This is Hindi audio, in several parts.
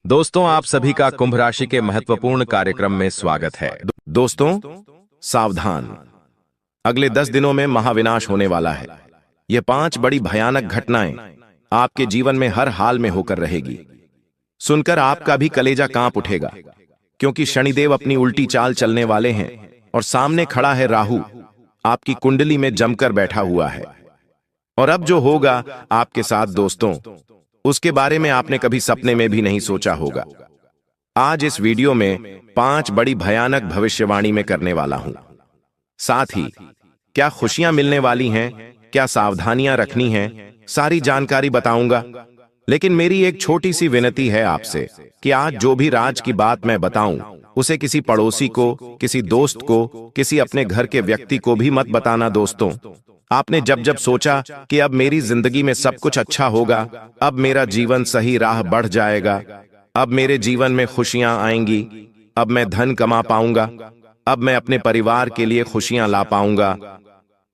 दोस्तों, आप सभी का कुंभ राशि के महत्वपूर्ण कार्यक्रम में स्वागत है। दोस्तों, सावधान। अगले 10 दिनों में महाविनाश होने वाला है। यह 5 बड़ी भयानक घटनाएं आपके जीवन में हर हाल में होकर रहेगी। सुनकर आपका भी कलेजा कांप उठेगा, क्योंकि शनिदेव अपनी उल्टी चाल चलने वाले हैं और सामने खड़ा है राहु, आपकी कुंडली में जमकर बैठा हुआ है। और अब जो होगा आपके साथ दोस्तों, उसके बारे में आपने कभी सपने में भी नहीं सोचा होगा। आज इस वीडियो में 5 बड़ी भयानक भविष्यवाणी में करने वाला हूं। साथ ही क्या खुशियां मिलने वाली हैं, क्या सावधानियां रखनी हैं, सारी जानकारी बताऊंगा। लेकिन मेरी एक छोटी सी विनती है आपसे कि आज जो भी राज की बात मैं बताऊं, उसे किसी पड़ोसी को, किसी दोस्त को, किसी अपने घर के व्यक्ति को भी मत बताना। दोस्तों, आपने जब जब सोचा कि अब मेरी जिंदगी में सब कुछ अच्छा होगा, अब मेरा जीवन सही राह बढ़ जाएगा, अब मेरे जीवन में खुशियां आएंगी, अब मैं धन कमा पाऊंगा, अब मैं अपने परिवार के लिए खुशियां ला पाऊंगा,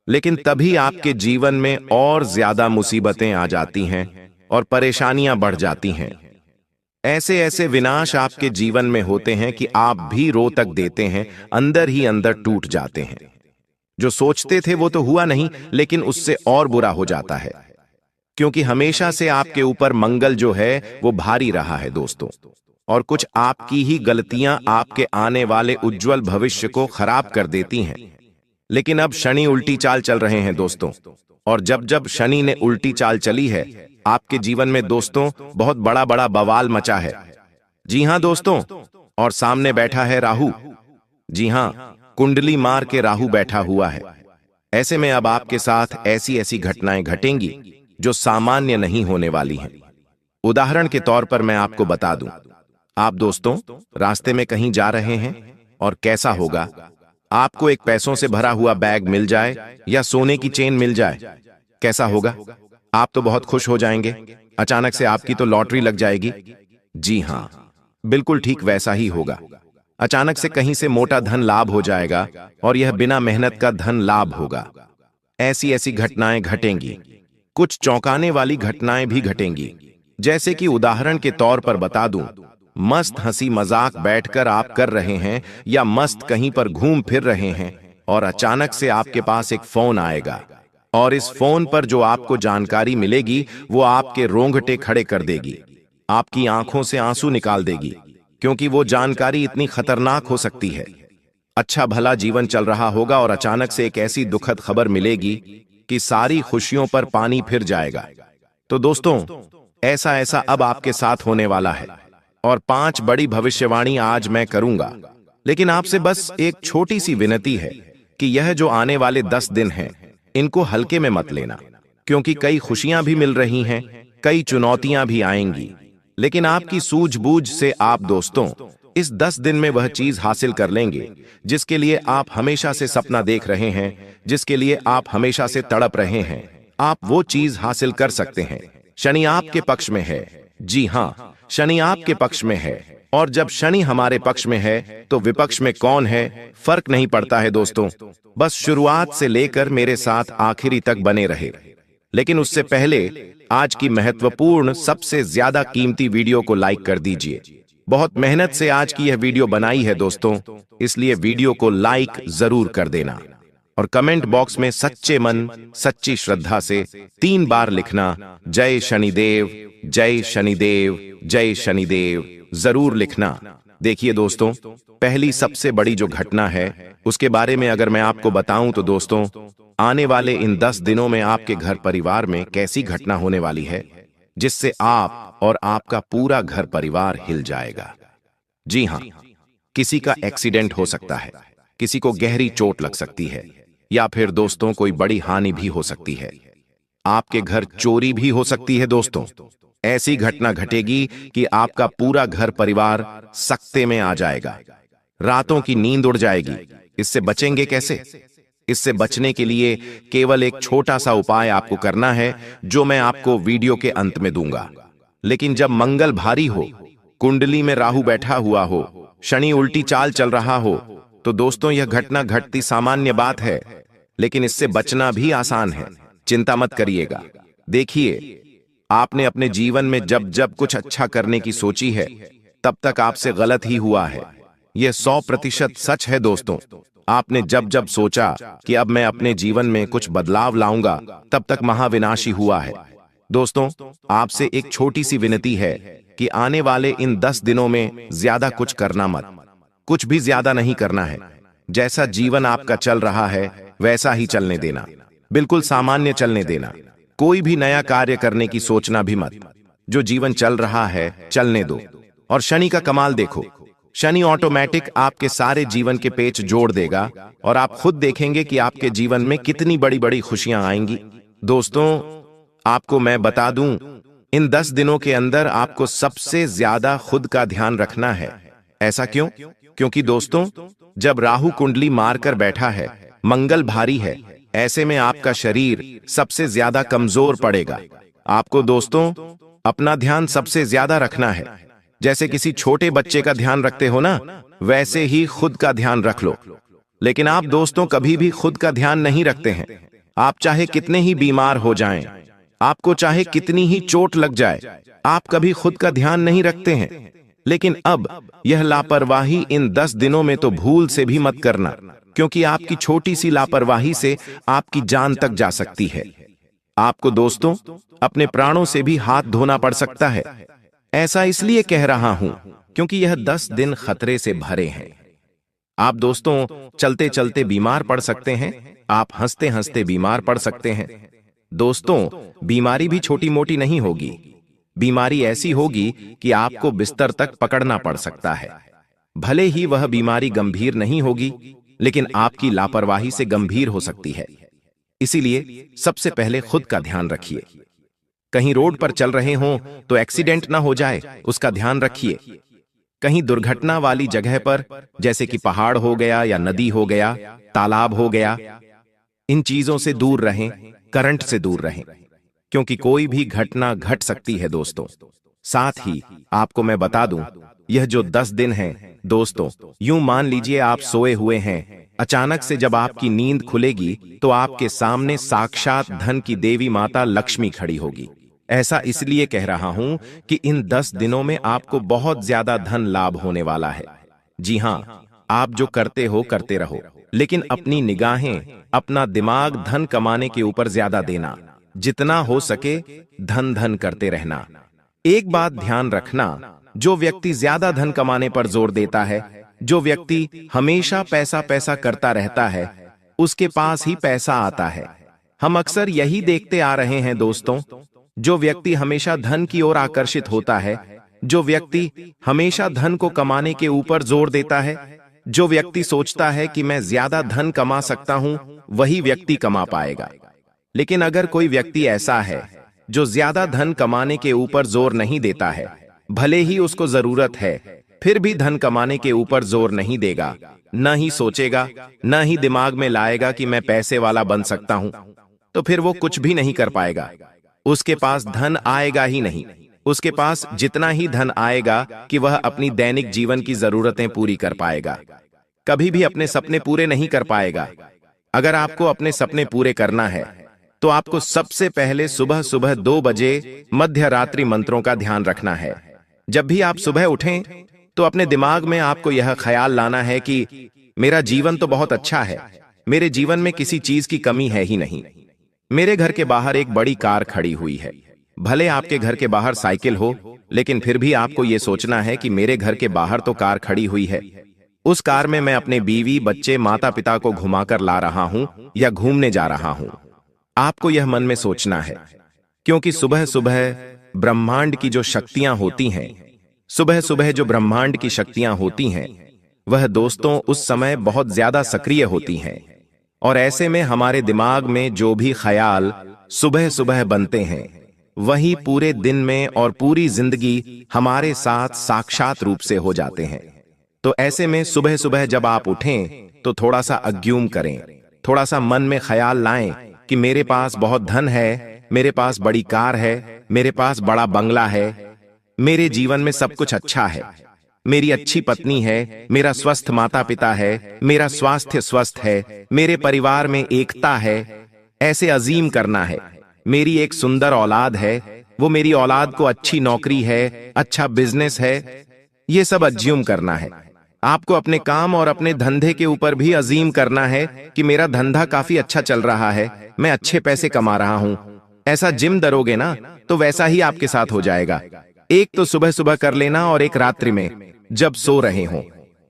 लेकिन तभी आपके जीवन में और ज्यादा मुसीबतें आ जाती हैं और परेशानियां बढ़ जाती हैं। ऐसे ऐसे विनाश आपके जीवन में होते हैं कि आप भी रो तक देते हैं, अंदर ही अंदर टूट जाते हैं। जो सोचते थे वो तो हुआ नहीं, लेकिन उससे और बुरा हो जाता है, क्योंकि हमेशा से आपके ऊपर मंगल जो है वो भारी रहा है दोस्तों, और कुछ आपकी ही गलतियां आपके आने वाले उज्जवल भविष्य को खराब कर देती हैं। लेकिन अब शनि उल्टी चाल चल रहे हैं दोस्तों, और जब जब शनि ने उल्टी चाल चली है आपके जीवन में दोस्तों, बहुत बड़ा बड़ा बवाल मचा है। जी हां दोस्तों, और सामने बैठा है राहु। जी हां, कुंडली मार के राहु बैठा हुआ है। ऐसे में अब आपके साथ ऐसी ऐसी घटनाएं घटेंगी जो सामान्य नहीं होने वाली हैं। उदाहरण के तौर पर मैं आपको बता दूं, आप दोस्तों रास्ते में कहीं जा रहे हैं और कैसा होगा, आपको एक पैसों से भरा हुआ बैग मिल जाए या सोने की चेन मिल जाए, कैसा होगा? आप तो बहुत खुश हो जाएंगे, अचानक से आपकी तो लॉटरी लग जाएगी। जी हां, बिल्कुल ठीक वैसा ही होगा। अचानक से कहीं से मोटा धन लाभ हो जाएगा, और यह बिना मेहनत का धन लाभ होगा। ऐसी ऐसी घटनाएं घटेंगी। कुछ चौंकाने वाली घटनाएं भी घटेंगी, जैसे कि उदाहरण के तौर पर बता दूं, मस्त हंसी मजाक बैठकर आप कर रहे हैं या मस्त कहीं पर घूम फिर रहे हैं, और अचानक से आपके पास एक फोन आएगा, और इस फोन पर जो आपको जानकारी मिलेगी वो आपके रोंगटे खड़े कर देगी, आपकी आंखों से आंसू निकाल देगी, क्योंकि वो जानकारी इतनी खतरनाक हो सकती है। अच्छा भला जीवन चल रहा होगा और अचानक से एक ऐसी दुखद खबर मिलेगी कि सारी खुशियों पर पानी फिर जाएगा। तो दोस्तों, ऐसा ऐसा अब आपके साथ होने वाला है, और 5 बड़ी भविष्यवाणी आज मैं करूंगा। लेकिन आपसे बस एक छोटी सी विनती है कि यह जो आने वाले 10 दिन हैं, इनको हल्के में मत लेना, क्योंकि कई खुशियां भी मिल रही हैं, कई चुनौतियां भी आएंगी। लेकिन आपकी सूझबूझ से आप दोस्तों इस 10 दिन में वह चीज हासिल कर लेंगे जिसके लिए आप हमेशा से सपना देख रहे हैं, जिसके लिए आप हमेशा से तड़प रहे हैं। आप वो चीज हासिल कर सकते हैं। शनि आपके पक्ष में है। जी हां, शनि आपके पक्ष में है, और जब शनि हमारे पक्ष में है तो विपक्ष में कौन है फर्क नहीं पड़ता है दोस्तों। बस शुरुआत से लेकर मेरे साथ आखिरी तक बने रहे। लेकिन उससे पहले आज की महत्वपूर्ण सबसे ज्यादा कीमती वीडियो को लाइक कर दीजिए। बहुत मेहनत से आज की यह वीडियो बनाई है दोस्तों, इसलिए वीडियो को लाइक जरूर कर देना, और कमेंट बॉक्स में सच्चे मन सच्ची श्रद्धा से 3 बार लिखना, जय शनिदेव, जय शनिदेव, जय शनिदेव, जरूर लिखना। देखिए दोस्तों, पहली सबसे बड़ी जो घटना है उसके बारे में अगर मैं आपको बताऊं तो दोस्तों, आने वाले इन 10 दिनों में आपके घर परिवार में कैसी घटना होने वाली है जिससे आप और आपका पूरा घर परिवार हिल जाएगा। जी हां, किसी का एक्सीडेंट हो सकता है, किसी को गहरी चोट लग सकती है, या फिर दोस्तों कोई बड़ी हानि भी हो सकती है। आपके घर चोरी भी हो सकती है दोस्तों। ऐसी घटना घटेगी कि आपका पूरा घर परिवार सकते में आ जाएगा, रातों की नींद उड़ जाएगी। इससे बचेंगे कैसे? इससे बचने के लिए केवल एक छोटा सा उपाय आपको करना है, जो मैं आपको वीडियो के अंत में दूंगा। लेकिन जब मंगल भारी हो, कुंडली में राहु बैठा हुआ हो, शनि उल्टी चाल चल रहा हो, तो दोस्तों यह घटना घटती सामान्य बात है, लेकिन इससे बचना भी आसान है। चिंता मत करिएगा। देखिए, आपने अपने जीवन में जब जब कुछ अच्छा करने की सोची है, तब तक आपसे गलत ही हुआ है। यह 100% सच है दोस्तों। आपने जब जब सोचा कि अब मैं अपने जीवन में कुछ बदलाव लाऊंगा, तब तक महाविनाश ही हुआ है। दोस्तों, आपसे एक छोटी सी विनती है कि आने वाले इन 10 दिनों में ज्यादा कुछ करना मत। कुछ भी ज्यादा नहीं करना है। जैसा जीवन आपका चल रहा है वैसा ही चलने देना, बिल्कुल सामान्य चलने देना। कोई भी नया कार्य करने की सोचना भी मत। जो जीवन चल रहा है चलने दो। और शनि का कमाल देखो। शनि ऑटोमेटिक आपके सारे जीवन के पेच जोड़ देगा और आप खुद देखेंगे कि आपके जीवन में कितनी बड़ी बड़ी खुशियां आएंगी। दोस्तों, आपको मैं बता दूं, इन 10 दिनों के अंदर आपको सबसे ज्यादा खुद का ध्यान रखना है। ऐसा क्यों? क्योंकि दोस्तों, जब राहु कुंडली मारकर बैठा है, मंगल भारी है, ऐसे में आपका शरीर सबसे ज्यादा कमजोर पड़ेगा। आपको दोस्तों अपना ध्यान सबसे ज्यादा रखना है। जैसे किसी छोटे बच्चे का ध्यान रखते हो ना, वैसे ही खुद का ध्यान रख लो। लेकिन आप दोस्तों कभी भी खुद का ध्यान नहीं रखते हैं। आप चाहे कितने ही बीमार हो जाएं, आपको चाहे कितनी ही चोट लग जाए, आप कभी खुद का ध्यान नहीं रखते हैं। लेकिन अब यह लापरवाही इन 10 दिनों में तो भूल से भी मत करना, क्योंकि आपकी छोटी सी लापरवाही से आपकी जान तक जा सकती है। आपको दोस्तों अपने प्राणों से भी हाथ धोना पड़ सकता है। ऐसा इसलिए कह रहा हूं क्योंकि यह 10 दिन खतरे से भरे हैं। आप दोस्तों चलते चलते बीमार पड़ सकते हैं, आप हंसते हंसते बीमार पड़ सकते हैं। दोस्तों, बीमारी भी छोटी मोटी नहीं होगी। बीमारी ऐसी होगी कि आपको बिस्तर तक पकड़ना पड़ सकता है। भले ही वह बीमारी गंभीर नहीं होगी, लेकिन आपकी लापरवाही से गंभीर हो सकती है। इसीलिए सबसे पहले खुद का ध्यान रखिए। कहीं रोड पर चल रहे हों तो एक्सीडेंट ना हो जाए, उसका ध्यान रखिए। कहीं दुर्घटना वाली जगह पर, जैसे कि पहाड़ हो गया या नदी हो गया, तालाब हो गया, इन चीजों से दूर रहें, करंट से दूर रहें, क्योंकि कोई भी घटना घट सकती है दोस्तों। साथ ही आपको मैं बता दूं, यह जो 10 दिन है दोस्तों, यूं मान लीजिए आप सोए हुए हैं, अचानक से जब आपकी नींद खुलेगी तो आपके सामने साक्षात धन की देवी माता लक्ष्मी खड़ी होगी। ऐसा इसलिए कह रहा हूं कि इन 10 दिनों में आपको बहुत ज्यादा धन लाभ होने वाला है। जी हां, आप जो करते हो करते रहो, लेकिन अपनी निगाहें, अपना दिमाग धन कमाने के ऊपर ज्यादा देना। जितना हो सके धन धन करते रहना। एक बात ध्यान रखना, जो व्यक्ति ज्यादा धन कमाने पर जोर देता है, जो व्यक्ति हमेशा पैसा पैसा करता रहता है, उसके पास ही पैसा आता है। हम अक्सर यही देखते आ रहे हैं दोस्तों। जो व्यक्ति हमेशा धन की ओर आकर्षित होता है, जो व्यक्ति हमेशा धन को कमाने के ऊपर जोर देता है, जो व्यक्ति सोचता है कि मैं ज्यादा धन कमा सकता हूं, वही व्यक्ति कमा पाएगा। लेकिन अगर कोई व्यक्ति ऐसा है जो ज्यादा धन कमाने के ऊपर जोर नहीं देता है, भले ही उसको जरूरत है, फिर भी धन कमाने के ऊपर जोर नहीं देगा, न ही सोचेगा, न ही दिमाग में लाएगा कि मैं पैसे वाला बन सकता हूं, तो फिर वो कुछ भी नहीं कर पाएगा। उसके पास धन आएगा ही नहीं। उसके पास जितना ही धन आएगा कि वह अपनी दैनिक जीवन की जरूरतें पूरी कर पाएगा, कभी भी अपने सपने पूरे नहीं कर पाएगा। अगर आपको अपने सपने पूरे करना है तो आपको सबसे पहले सुबह सुबह 2 बजे मध्य रात्रि मंत्रों का ध्यान रखना है। जब भी आप सुबह उठें तो अपने दिमाग में आपको यह ख्याल लाना है कि मेरा जीवन तो बहुत अच्छा है, मेरे जीवन में किसी चीज की कमी है ही नहीं। मेरे घर के बाहर एक बड़ी कार खड़ी हुई है। भले आपके घर के बाहर साइकिल हो, लेकिन फिर भी आपको यह सोचना है कि मेरे घर के बाहर तो कार खड़ी हुई है। उस कार में मैं अपने बीवी, बच्चे, माता पिता को घुमाकर ला रहा हूं या घूमने जा रहा हूं। आपको यह मन में सोचना है, क्योंकि सुबह सुबह ब्रह्मांड की जो शक्तियां होती हैं, सुबह सुबह जो ब्रह्मांड की शक्तियां होती हैं, वह दोस्तों उस समय बहुत ज्यादा सक्रिय होती हैं। और ऐसे में हमारे दिमाग में जो भी ख्याल सुबह सुबह बनते हैं, वही पूरे दिन में और पूरी जिंदगी हमारे साथ साक्षात रूप से हो जाते हैं। तो ऐसे में सुबह सुबह जब आप उठें तो थोड़ा सा अज्ञूम करें, थोड़ा सा मन में ख्याल लाएं कि मेरे पास बहुत धन है, मेरे पास बड़ी कार है, मेरे पास बड़ा बंगला है, मेरे जीवन में सब कुछ अच्छा है, मेरी अच्छी पत्नी है, मेरा स्वस्थ माता पिता है, मेरा स्वास्थ्य स्वस्थ है, मेरे परिवार में एकता है। ऐसे अजीम करना है। मेरी एक सुंदर औलाद है, वो मेरी औलाद को अच्छी नौकरी है, अच्छा बिजनेस है। ये सब अज्यूम करना है। आपको अपने काम और अपने धंधे के ऊपर भी अजीम करना है कि मेरा धंधा काफी अच्छा चल रहा है, मैं अच्छे पैसे कमा रहा हूं। ऐसा जिम दरोगे ना तो वैसा ही आपके साथ हो जाएगा। एक तो सुबह सुबह कर लेना और एक रात्रि में, जब सो रहे हो।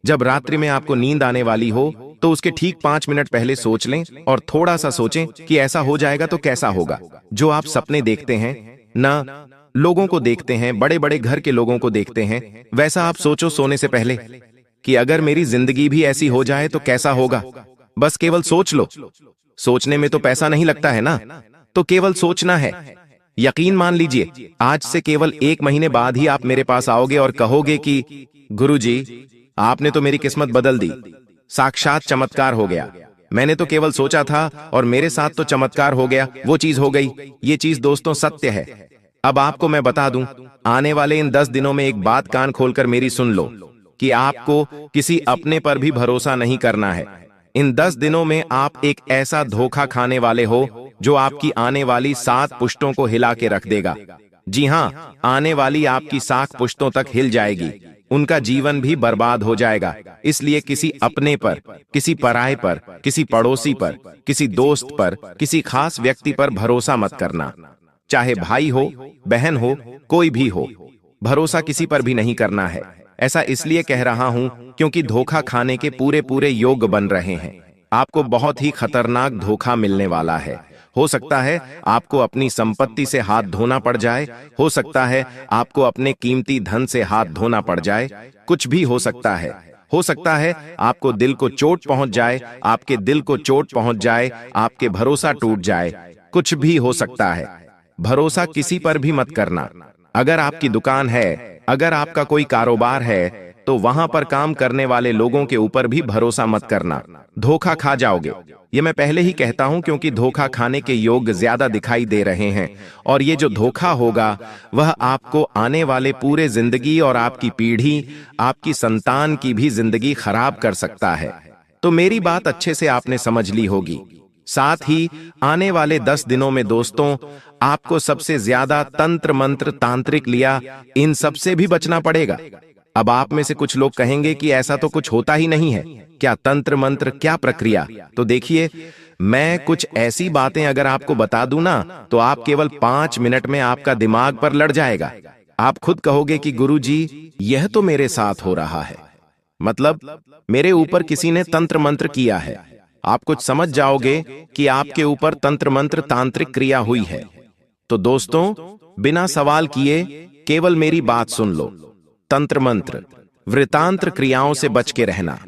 जब रात्रि में आपको नींद आने वाली हो तो उसके ठीक 5 मिनट पहले सोच लें और थोड़ा सा सोचें कि ऐसा हो जाएगा तो कैसा होगा। जो आप सपने देखते हैं ना, लोगों को देखते हैं, बड़े बड़े घर के लोगों को देखते हैं, वैसा आप सोचो सोने से पहले कि अगर मेरी जिंदगी भी ऐसी हो जाए तो कैसा होगा। बस केवल सोच लो। सोचने में तो पैसा नहीं लगता है ना, तो केवल सोचना है। यकीन मान लीजिए, आज से केवल 1 महीने बाद ही आप मेरे पास आओगे और कहोगे कि गुरुजी, आपने तो मेरी किस्मत बदल दी, साक्षात चमत्कार हो गया। मैंने तो केवल सोचा था और मेरे साथ तो चमत्कार हो गया, वो चीज हो गई। ये चीज दोस्तों सत्य है। अब आपको मैं बता दूं, आने वाले इन 10 दिनों में एक बात कान खोलकर मेरी सुन लो कि आपको किसी अपने पर भी भरोसा नहीं करना है। इन 10 दिनों में आप एक ऐसा धोखा खाने वाले हो जो आपकी आने वाली 7 पुश्तों को हिला के रख देगा। जी हां, आने वाली आपकी 7 पुश्तों तक हिल जाएगी, उनका जीवन भी बर्बाद हो जाएगा। इसलिए किसी अपने पर, किसी पराये पर, किसी पड़ोसी पर, किसी दोस्त पर, किसी खास व्यक्ति पर भरोसा मत करना। चाहे भाई हो, बहन हो, कोई भी हो, भरोसा किसी पर भी नहीं करना है। ऐसा इसलिए कह रहा हूं क्योंकि धोखा खाने के पूरे पूरे योग बन रहे हैं। आपको बहुत ही खतरनाक धोखा मिलने वाला है। हो सकता है आपको अपनी संपत्ति से हाथ धोना पड़ जाए, हो सकता है आपको अपने कीमती धन से हाथ धोना पड़ जाए, कुछ भी हो सकता है। हो सकता है आपको दिल को चोट पहुंच जाए, आपके दिल को चोट पहुंच जाए, आपके भरोसा टूट जाए, कुछ भी हो सकता है। भरोसा किसी पर भी मत करना। अगर आपकी दुकान है, अगर आपका कोई कारोबार है, तो वहां पर काम करने वाले लोगों के ऊपर भी भरोसा मत करना, धोखा खा जाओगे। ये मैं पहले ही कहता हूं क्योंकि धोखा खाने के योग ज्यादा दिखाई दे रहे हैं और ये जो धोखा होगा वह आपको आने वाले पूरे जिंदगी और आपकी पीढ़ी, आपकी संतान की भी जिंदगी खराब कर सकता है। तो मेरी बात अच्छे से आपने समझ ली होगी। साथ ही आने वाले 10 दिनों में दोस्तों, आपको सबसे ज्यादा तंत्र मंत्र, तांत्रिक लिया, इन सब से भी बचना पड़ेगा। अब आप में से कुछ लोग कहेंगे कि ऐसा तो कुछ होता ही नहीं है, क्या तंत्र मंत्र, क्या प्रक्रिया? तो देखिए, मैं कुछ ऐसी बातें अगर आपको बता दूं ना तो आप केवल 5 मिनट में आपका दिमाग पर लड़ जाएगा। आप खुद कहोगे कि गुरुजी, यह तो मेरे साथ हो रहा है, मतलब मेरे ऊपर किसी ने तंत्र मंत्र किया है। आप कुछ समझ जाओगे कि आपके ऊपर तंत्र मंत्र, तांत्रिक क्रिया हुई है। तो दोस्तों, बिना सवाल किए केवल मेरी बात सुन लो। तंत्र मंत्र, वृतांत्र क्रियाओं से बच के रहना।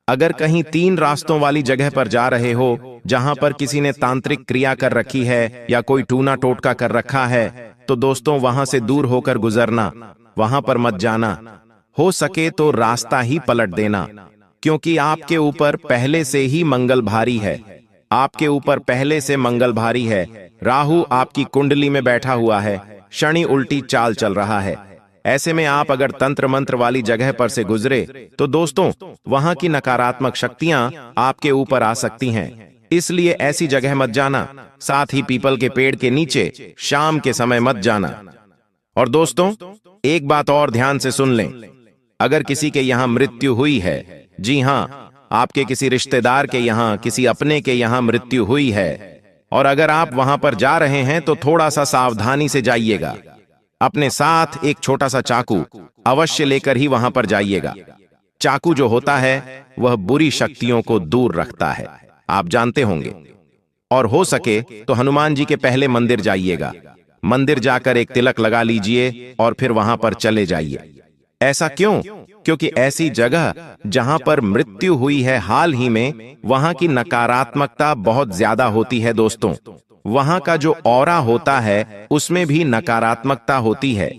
अगर कहीं 3 रास्तों वाली जगह पर जा रहे हो जहां पर किसी ने तांत्रिक क्रिया कर रखी है या कोई टूना टोटका कर रखा है, तो दोस्तों वहां से दूर होकर गुजरना, वहां पर मत जाना। हो सके तो रास्ता ही पलट देना, क्योंकि आपके ऊपर पहले से ही मंगल भारी है। आपके ऊपर पहले से मंगल भारी है। राहु आपकी कुंडली में बैठा हुआ है, शनि उल्टी चाल चल रहा है। ऐसे में आप अगर तंत्र मंत्र वाली जगह पर से गुजरे तो दोस्तों वहां की नकारात्मक शक्तियां आपके ऊपर आ सकती हैं। इसलिए ऐसी जगह मत जाना। साथ ही पीपल के पेड़ के नीचे शाम के समय मत जाना। और दोस्तों, एक बात और ध्यान से सुन लें। अगर किसी के यहां मृत्यु हुई है, जी हां, आपके किसी रिश्तेदार के यहां, किसी अपने के यहां मृत्यु हुई है, और अगर आप वहां पर जा रहे हैं तो थोड़ा सा सावधानी से जाइएगा। अपने साथ एक छोटा सा चाकू अवश्य लेकर ही वहां पर जाइएगा। चाकू जो होता है वह बुरी शक्तियों को दूर रखता है, आप जानते होंगे। और हो सके तो हनुमान जी के पहले मंदिर जाइएगा। मंदिर जाकर एक तिलक लगा लीजिए और फिर वहां पर चले जाइए। ऐसा क्यों? क्योंकि ऐसी जगह जहां पर मृत्यु हुई है हाल ही में, वहां की नकारात्मकता बहुत ज्यादा होती है दोस्तों। वहां का जो ऑरा होता है उसमें भी नकारात्मकता होती है।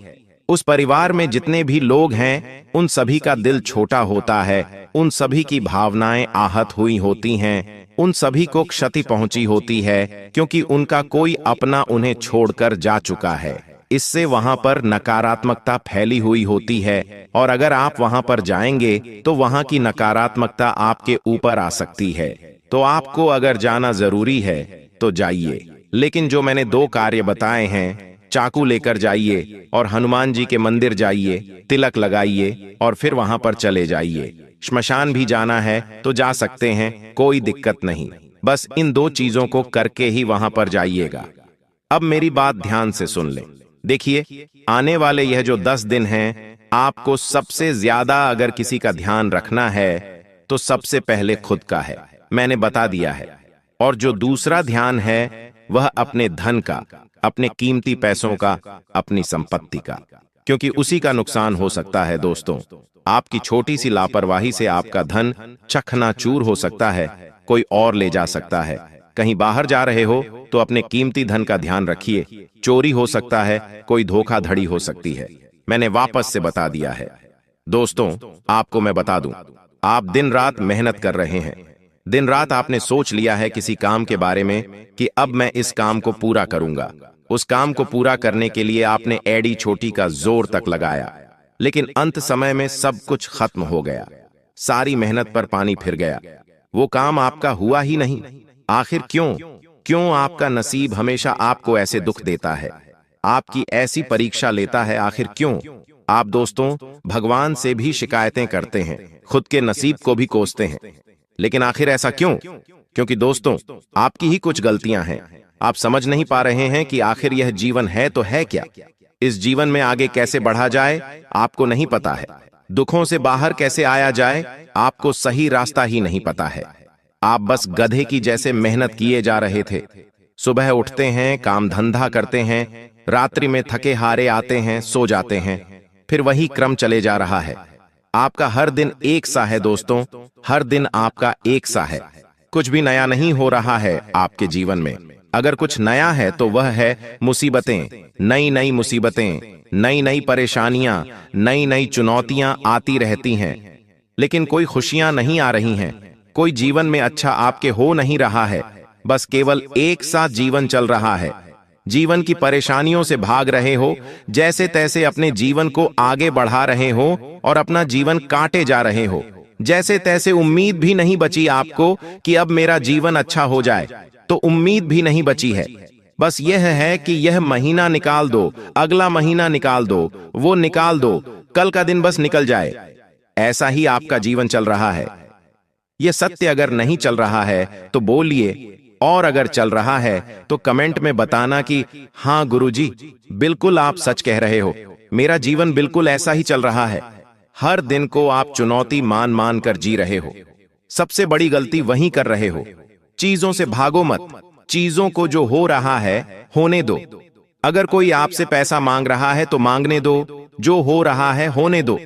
उस परिवार में जितने भी लोग हैं उन सभी का दिल छोटा होता है, उन सभी की भावनाएं आहत हुई होती हैं, उन सभी को क्षति पहुंची होती है, क्योंकि उनका कोई अपना उन्हें छोड़कर जा चुका है। इससे वहां पर नकारात्मकता फैली हुई होती है, और अगर आप वहां पर जाएंगे तो वहां की नकारात्मकता आपके ऊपर आ सकती है। तो आपको अगर जाना जरूरी है तो जाइए, लेकिन जो मैंने 2 कार्य बताए हैं, चाकू लेकर जाइए और हनुमान जी के मंदिर जाइए, तिलक लगाइए और फिर वहां पर चले जाइए। श्मशान भी जाना है तो जा सकते हैं, कोई दिक्कत नहीं। बस इन 2 चीजों को करके ही वहां पर जाइएगा। अब मेरी बात ध्यान से सुन लें। देखिए, आने वाले यह जो 10 दिन हैं, आपको सबसे ज्यादा अगर किसी का ध्यान रखना है तो सबसे पहले खुद का है, मैंने बता दिया है। और जो दूसरा ध्यान है वह अपने धन का, अपने कीमती पैसों का, अपनी संपत्ति का, क्योंकि उसी का नुकसान हो सकता है। दोस्तों, आपकी छोटी सी लापरवाही से आपका धन चकनाचूर हो सकता है, कोई और ले जा सकता है। कहीं बाहर जा रहे हो तो अपने कीमती धन का ध्यान रखिए, चोरी हो सकता है, कोई धोखाधड़ी हो सकती है। मैंने वापस से बता दिया है। दोस्तों, आपको मैं बता दूं, आप दिन रात मेहनत कर रहे हैं, दिन रात आपने सोच लिया है किसी काम के बारे में कि अब मैं इस काम को पूरा करूंगा। उस काम को पूरा करने के लिए आपने एड़ी चोटी का जोर तक लगाया, लेकिन अंत समय में सब कुछ खत्म हो गया, सारी मेहनत पर पानी फिर गया, वो काम आपका हुआ ही नहीं। आखिर क्यों आपका नसीब हमेशा आपको ऐसे दुख देता है, आपकी ऐसी परीक्षा लेता है? आखिर क्यों? आप दोस्तों भगवान से भी शिकायतें करते हैं, खुद के नसीब को भी कोसते हैं, लेकिन आखिर ऐसा क्यों? क्योंकि दोस्तों आपकी ही कुछ गलतियां हैं। आप समझ नहीं पा रहे हैं कि आखिर यह जीवन है तो है क्या। इस जीवन में आगे कैसे बढ़ा जाए आपको नहीं पता है, दुखों से बाहर कैसे आया जाए आपको सही रास्ता ही नहीं पता है। आप बस गधे की जैसे मेहनत किए जा रहे थे। सुबह उठते हैं, काम धंधा करते हैं, रात्रि में थके हारे आते हैं, सो जाते हैं, फिर वही क्रम चले जा रहा है। आपका हर दिन एक सा है दोस्तों, हर दिन आपका एक सा है, कुछ भी नया नहीं हो रहा है आपके जीवन में। अगर कुछ नया है तो वह है मुसीबतें, नई नई मुसीबतें, नई नई परेशानियां, नई नई चुनौतियां आती रहती हैं, लेकिन कोई खुशियां नहीं आ रही हैं, कोई जीवन में अच्छा आपके हो नहीं रहा है, बस केवल एक साथ जीवन चल रहा है। जीवन की परेशानियों से भाग रहे हो, जैसे तैसे अपने जीवन को आगे बढ़ा रहे हो और अपना जीवन काटे जा रहे हो, जैसे तैसे उम्मीद भी नहीं बची आपको कि अब मेरा जीवन अच्छा हो जाए, तो उम्मीद भी नहीं बची है। बस यह है कि यह महीना निकाल दो, अगला महीना निकाल दो, वो निकाल दो, कल का दिन बस निकल जाए। ऐसा ही आपका जीवन चल रहा है। यह सत्य अगर नहीं चल रहा है तो बोलिए, और अगर चल रहा है तो कमेंट में बताना कि हाँ गुरुजी, बिल्कुल आप सच कह रहे हो, मेरा जीवन बिल्कुल ऐसा ही चल रहा है। हर दिन को आप चुनौती मान मान कर जी रहे हो, सबसे बड़ी गलती वही कर रहे हो। चीजों से भागो मत, चीजों को जो हो रहा है होने दो। अगर कोई आपसे पैसा मांग रहा है तो मांगने दो, जो हो रहा है होने दो।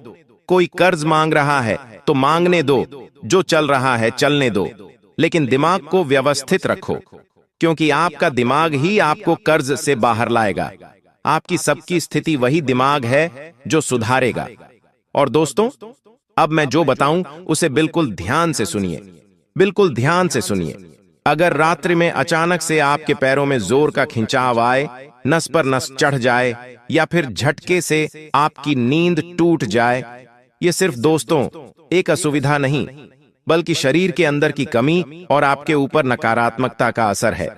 कोई कर्ज मांग रहा है तो मांगने दो, जो चल रहा है चलने दो, लेकिन दिमाग को व्यवस्थित रखो, क्योंकि आपका दिमाग ही आपको कर्ज से बाहर लाएगा। आपकी सबकी स्थिति वही दिमाग है जो सुधारेगा। और दोस्तों, अब मैं जो बताऊं उसे बिल्कुल ध्यान से सुनिए, बिल्कुल ध्यान से सुनिए। अगर रात्रि में अचानक से आपके पैरों में जोर का खिंचाव आए, नस पर नस चढ़ जाए, या फिर झटके से आपकी नींद टूट जाए, ये सिर्फ दोस्तों एक असुविधा नहीं, बल्कि शरीर के अंदर की कमी और आपके ऊपर नकारात्मकता का असर है।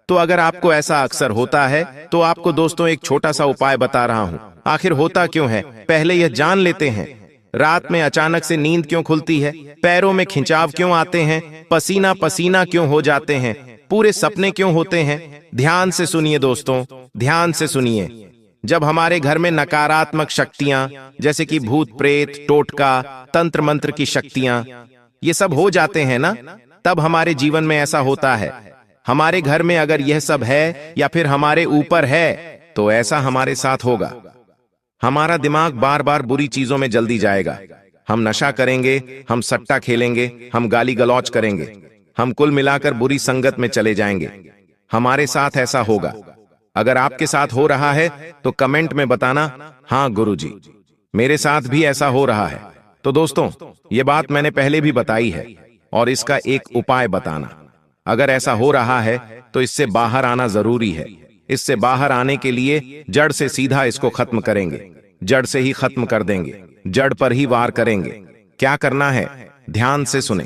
तो अगर आपको ऐसा अक्सर होता है तो आपको दोस्तों एक छोटा सा उपाय बता रहा हूं। आखिर होता क्यों है, पहले यह जान लेते हैं। रात में अचानक से नींद क्यों खुलती है, पैरों में खिंचाव क्यों आते हैं, पसीना पसीना क्यों हो जाते हैं, पूरे सपने क्यों होते हैं? ध्यान से सुनिए दोस्तों, ध्यान से सुनिए। जब हमारे घर में नकारात्मक शक्तियां, जैसे कि भूत प्रेत, टोटका, तंत्र मंत्र की शक्तियां, ये सब हो जाते हैं ना, तब हमारे जीवन में ऐसा होता है। हमारे घर में अगर यह सब है या फिर हमारे ऊपर है तो ऐसा हमारे साथ होगा। हमारा दिमाग बार बार बुरी चीजों में जल्दी जाएगा। हम नशा करेंगे, हम सट्टा खेलेंगे, हम गाली गलौज करेंगे, हम कुल मिलाकर बुरी संगत में चले जाएंगे। हमारे साथ ऐसा होगा। अगर आपके साथ हो रहा है तो कमेंट में बताना, हाँ गुरुजी, मेरे साथ भी ऐसा हो रहा है। तो दोस्तों, ये बात मैंने पहले भी बताई है, और इसका एक उपाय बताना। अगर ऐसा हो रहा है तो इससे बाहर आना जरूरी है। इससे बाहर आने के लिए जड़ से सीधा इसको खत्म करेंगे, जड़ से ही खत्म कर देंगे, जड़ पर ही वार करेंगे। क्या करना है, ध्यान से सुने।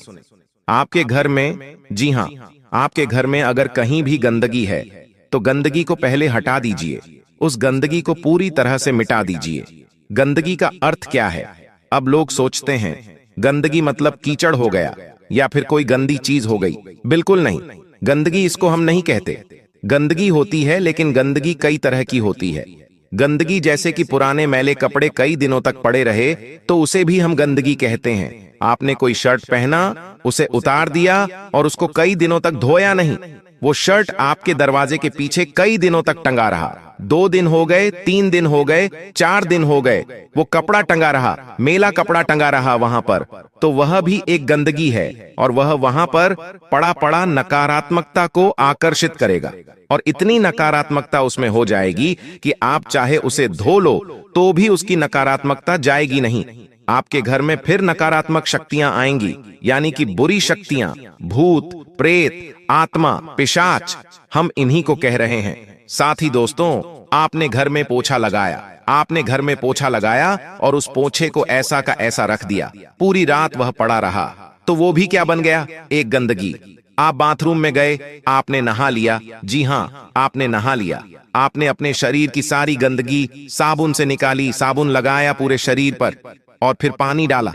आपके घर में, जी हां, आपके घर में अगर कहीं भी गंदगी है तो गंदगी को पहले हटा दीजिए। उस गंदगी को पूरी तरह से मिटा दीजिए। गंदगी का अर्थ क्या है? अब लोग सोचते हैं गंदगी मतलब कीचड़ हो गया या फिर कोई गंदी चीज हो गई। बिल्कुल नहीं, गंदगी इसको हम नहीं कहते। गंदगी होती है, लेकिन गंदगी कई तरह की होती है। गंदगी जैसे कि पुराने मैले कपड़े कई दिनों तक पड़े रहे तो उसे भी हम गंदगी कहते हैं। आपने कोई शर्ट पहना, उसे उतार दिया और उसको कई दिनों तक धोया नहीं, वो शर्ट आपके दरवाजे के पीछे कई दिनों तक टंगा रहा। 2 दिन हो गए, 3 दिन हो गए, 4 दिन हो गए, वो कपड़ा टंगा रहा, मेला कपड़ा टंगा रहा वहां पर, तो वह भी एक गंदगी है और वह वहां पर पड़ा पड़ा नकारात्मकता को आकर्षित करेगा और इतनी नकारात्मकता उसमें हो जाएगी कि आप चाहे उसे धो लो तो भी उसकी नकारात्मकता जाएगी नहीं। आपके घर में फिर नकारात्मक शक्तियां आएंगी, यानी कि बुरी शक्तियां, भूत, प्रेत, आत्मा, पिशाच, हम इन्हीं को कह रहे हैं। साथ ही दोस्तों, आपने घर में पोछा लगाया, आपने घर में पोछा लगाया और उस पोछे को ऐसा का ऐसा रख दिया, पूरी रात वह पड़ा रहा, तो वो भी क्या बन गया? एक गंदगी। आप बाथरूम में गए, आपने नहा लिया, जी हां, आपने नहा लिया, आपने अपने शरीर की सारी गंदगी साबुन से निकाली, साबुन लगाया पूरे शरीर पर और फिर पानी डाला।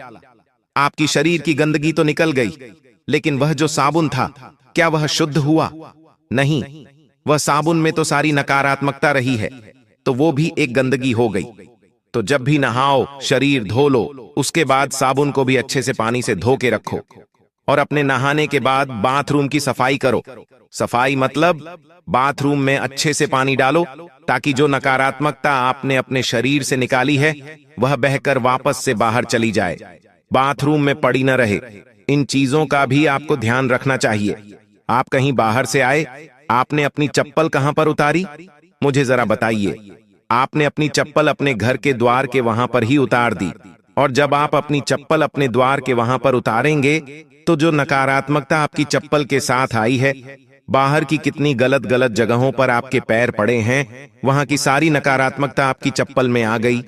आपकी शरीर की गंदगी तो निकल गई, लेकिन वह जो साबुन था, क्या वह शुद्ध हुआ? नहीं, वह साबुन में तो सारी नकारात्मकता रही है, तो वो भी एक गंदगी हो गई। तो जब भी नहाओ, शरीर धो लो, उसके बाद साबुन को भी अच्छे से पानी से धो के रखो और अपने नहाने के बाद बाथरूम की सफाई करो। सफाई मतलब बाथरूम में अच्छे से पानी डालो ताकि जो नकारात्मकता आपने अपने शरीर से निकाली है वह बहकर वापस से बाहर चली जाए, बाथरूम में पड़ी न रहे। इन चीजों का भी आपको ध्यान रखना चाहिए। आप कहीं बाहर से आए, आपने अपनी चप्पल कहां पर उतारी? मुझे जरा बताइए। आपने अपनी चप्पल अपने घर के द्वार के वहां पर ही उतार दी, और जब आप अपनी चप्पल अपने द्वार के वहां पर उतारेंगे तो जो नकारात्मकता आपकी चप्पल के साथ आई है, बाहर की कितनी गलत गलत जगहों पर आपके पैर पड़े हैं, वहां की सारी नकारात्मकता आपकी चप्पल में आ गई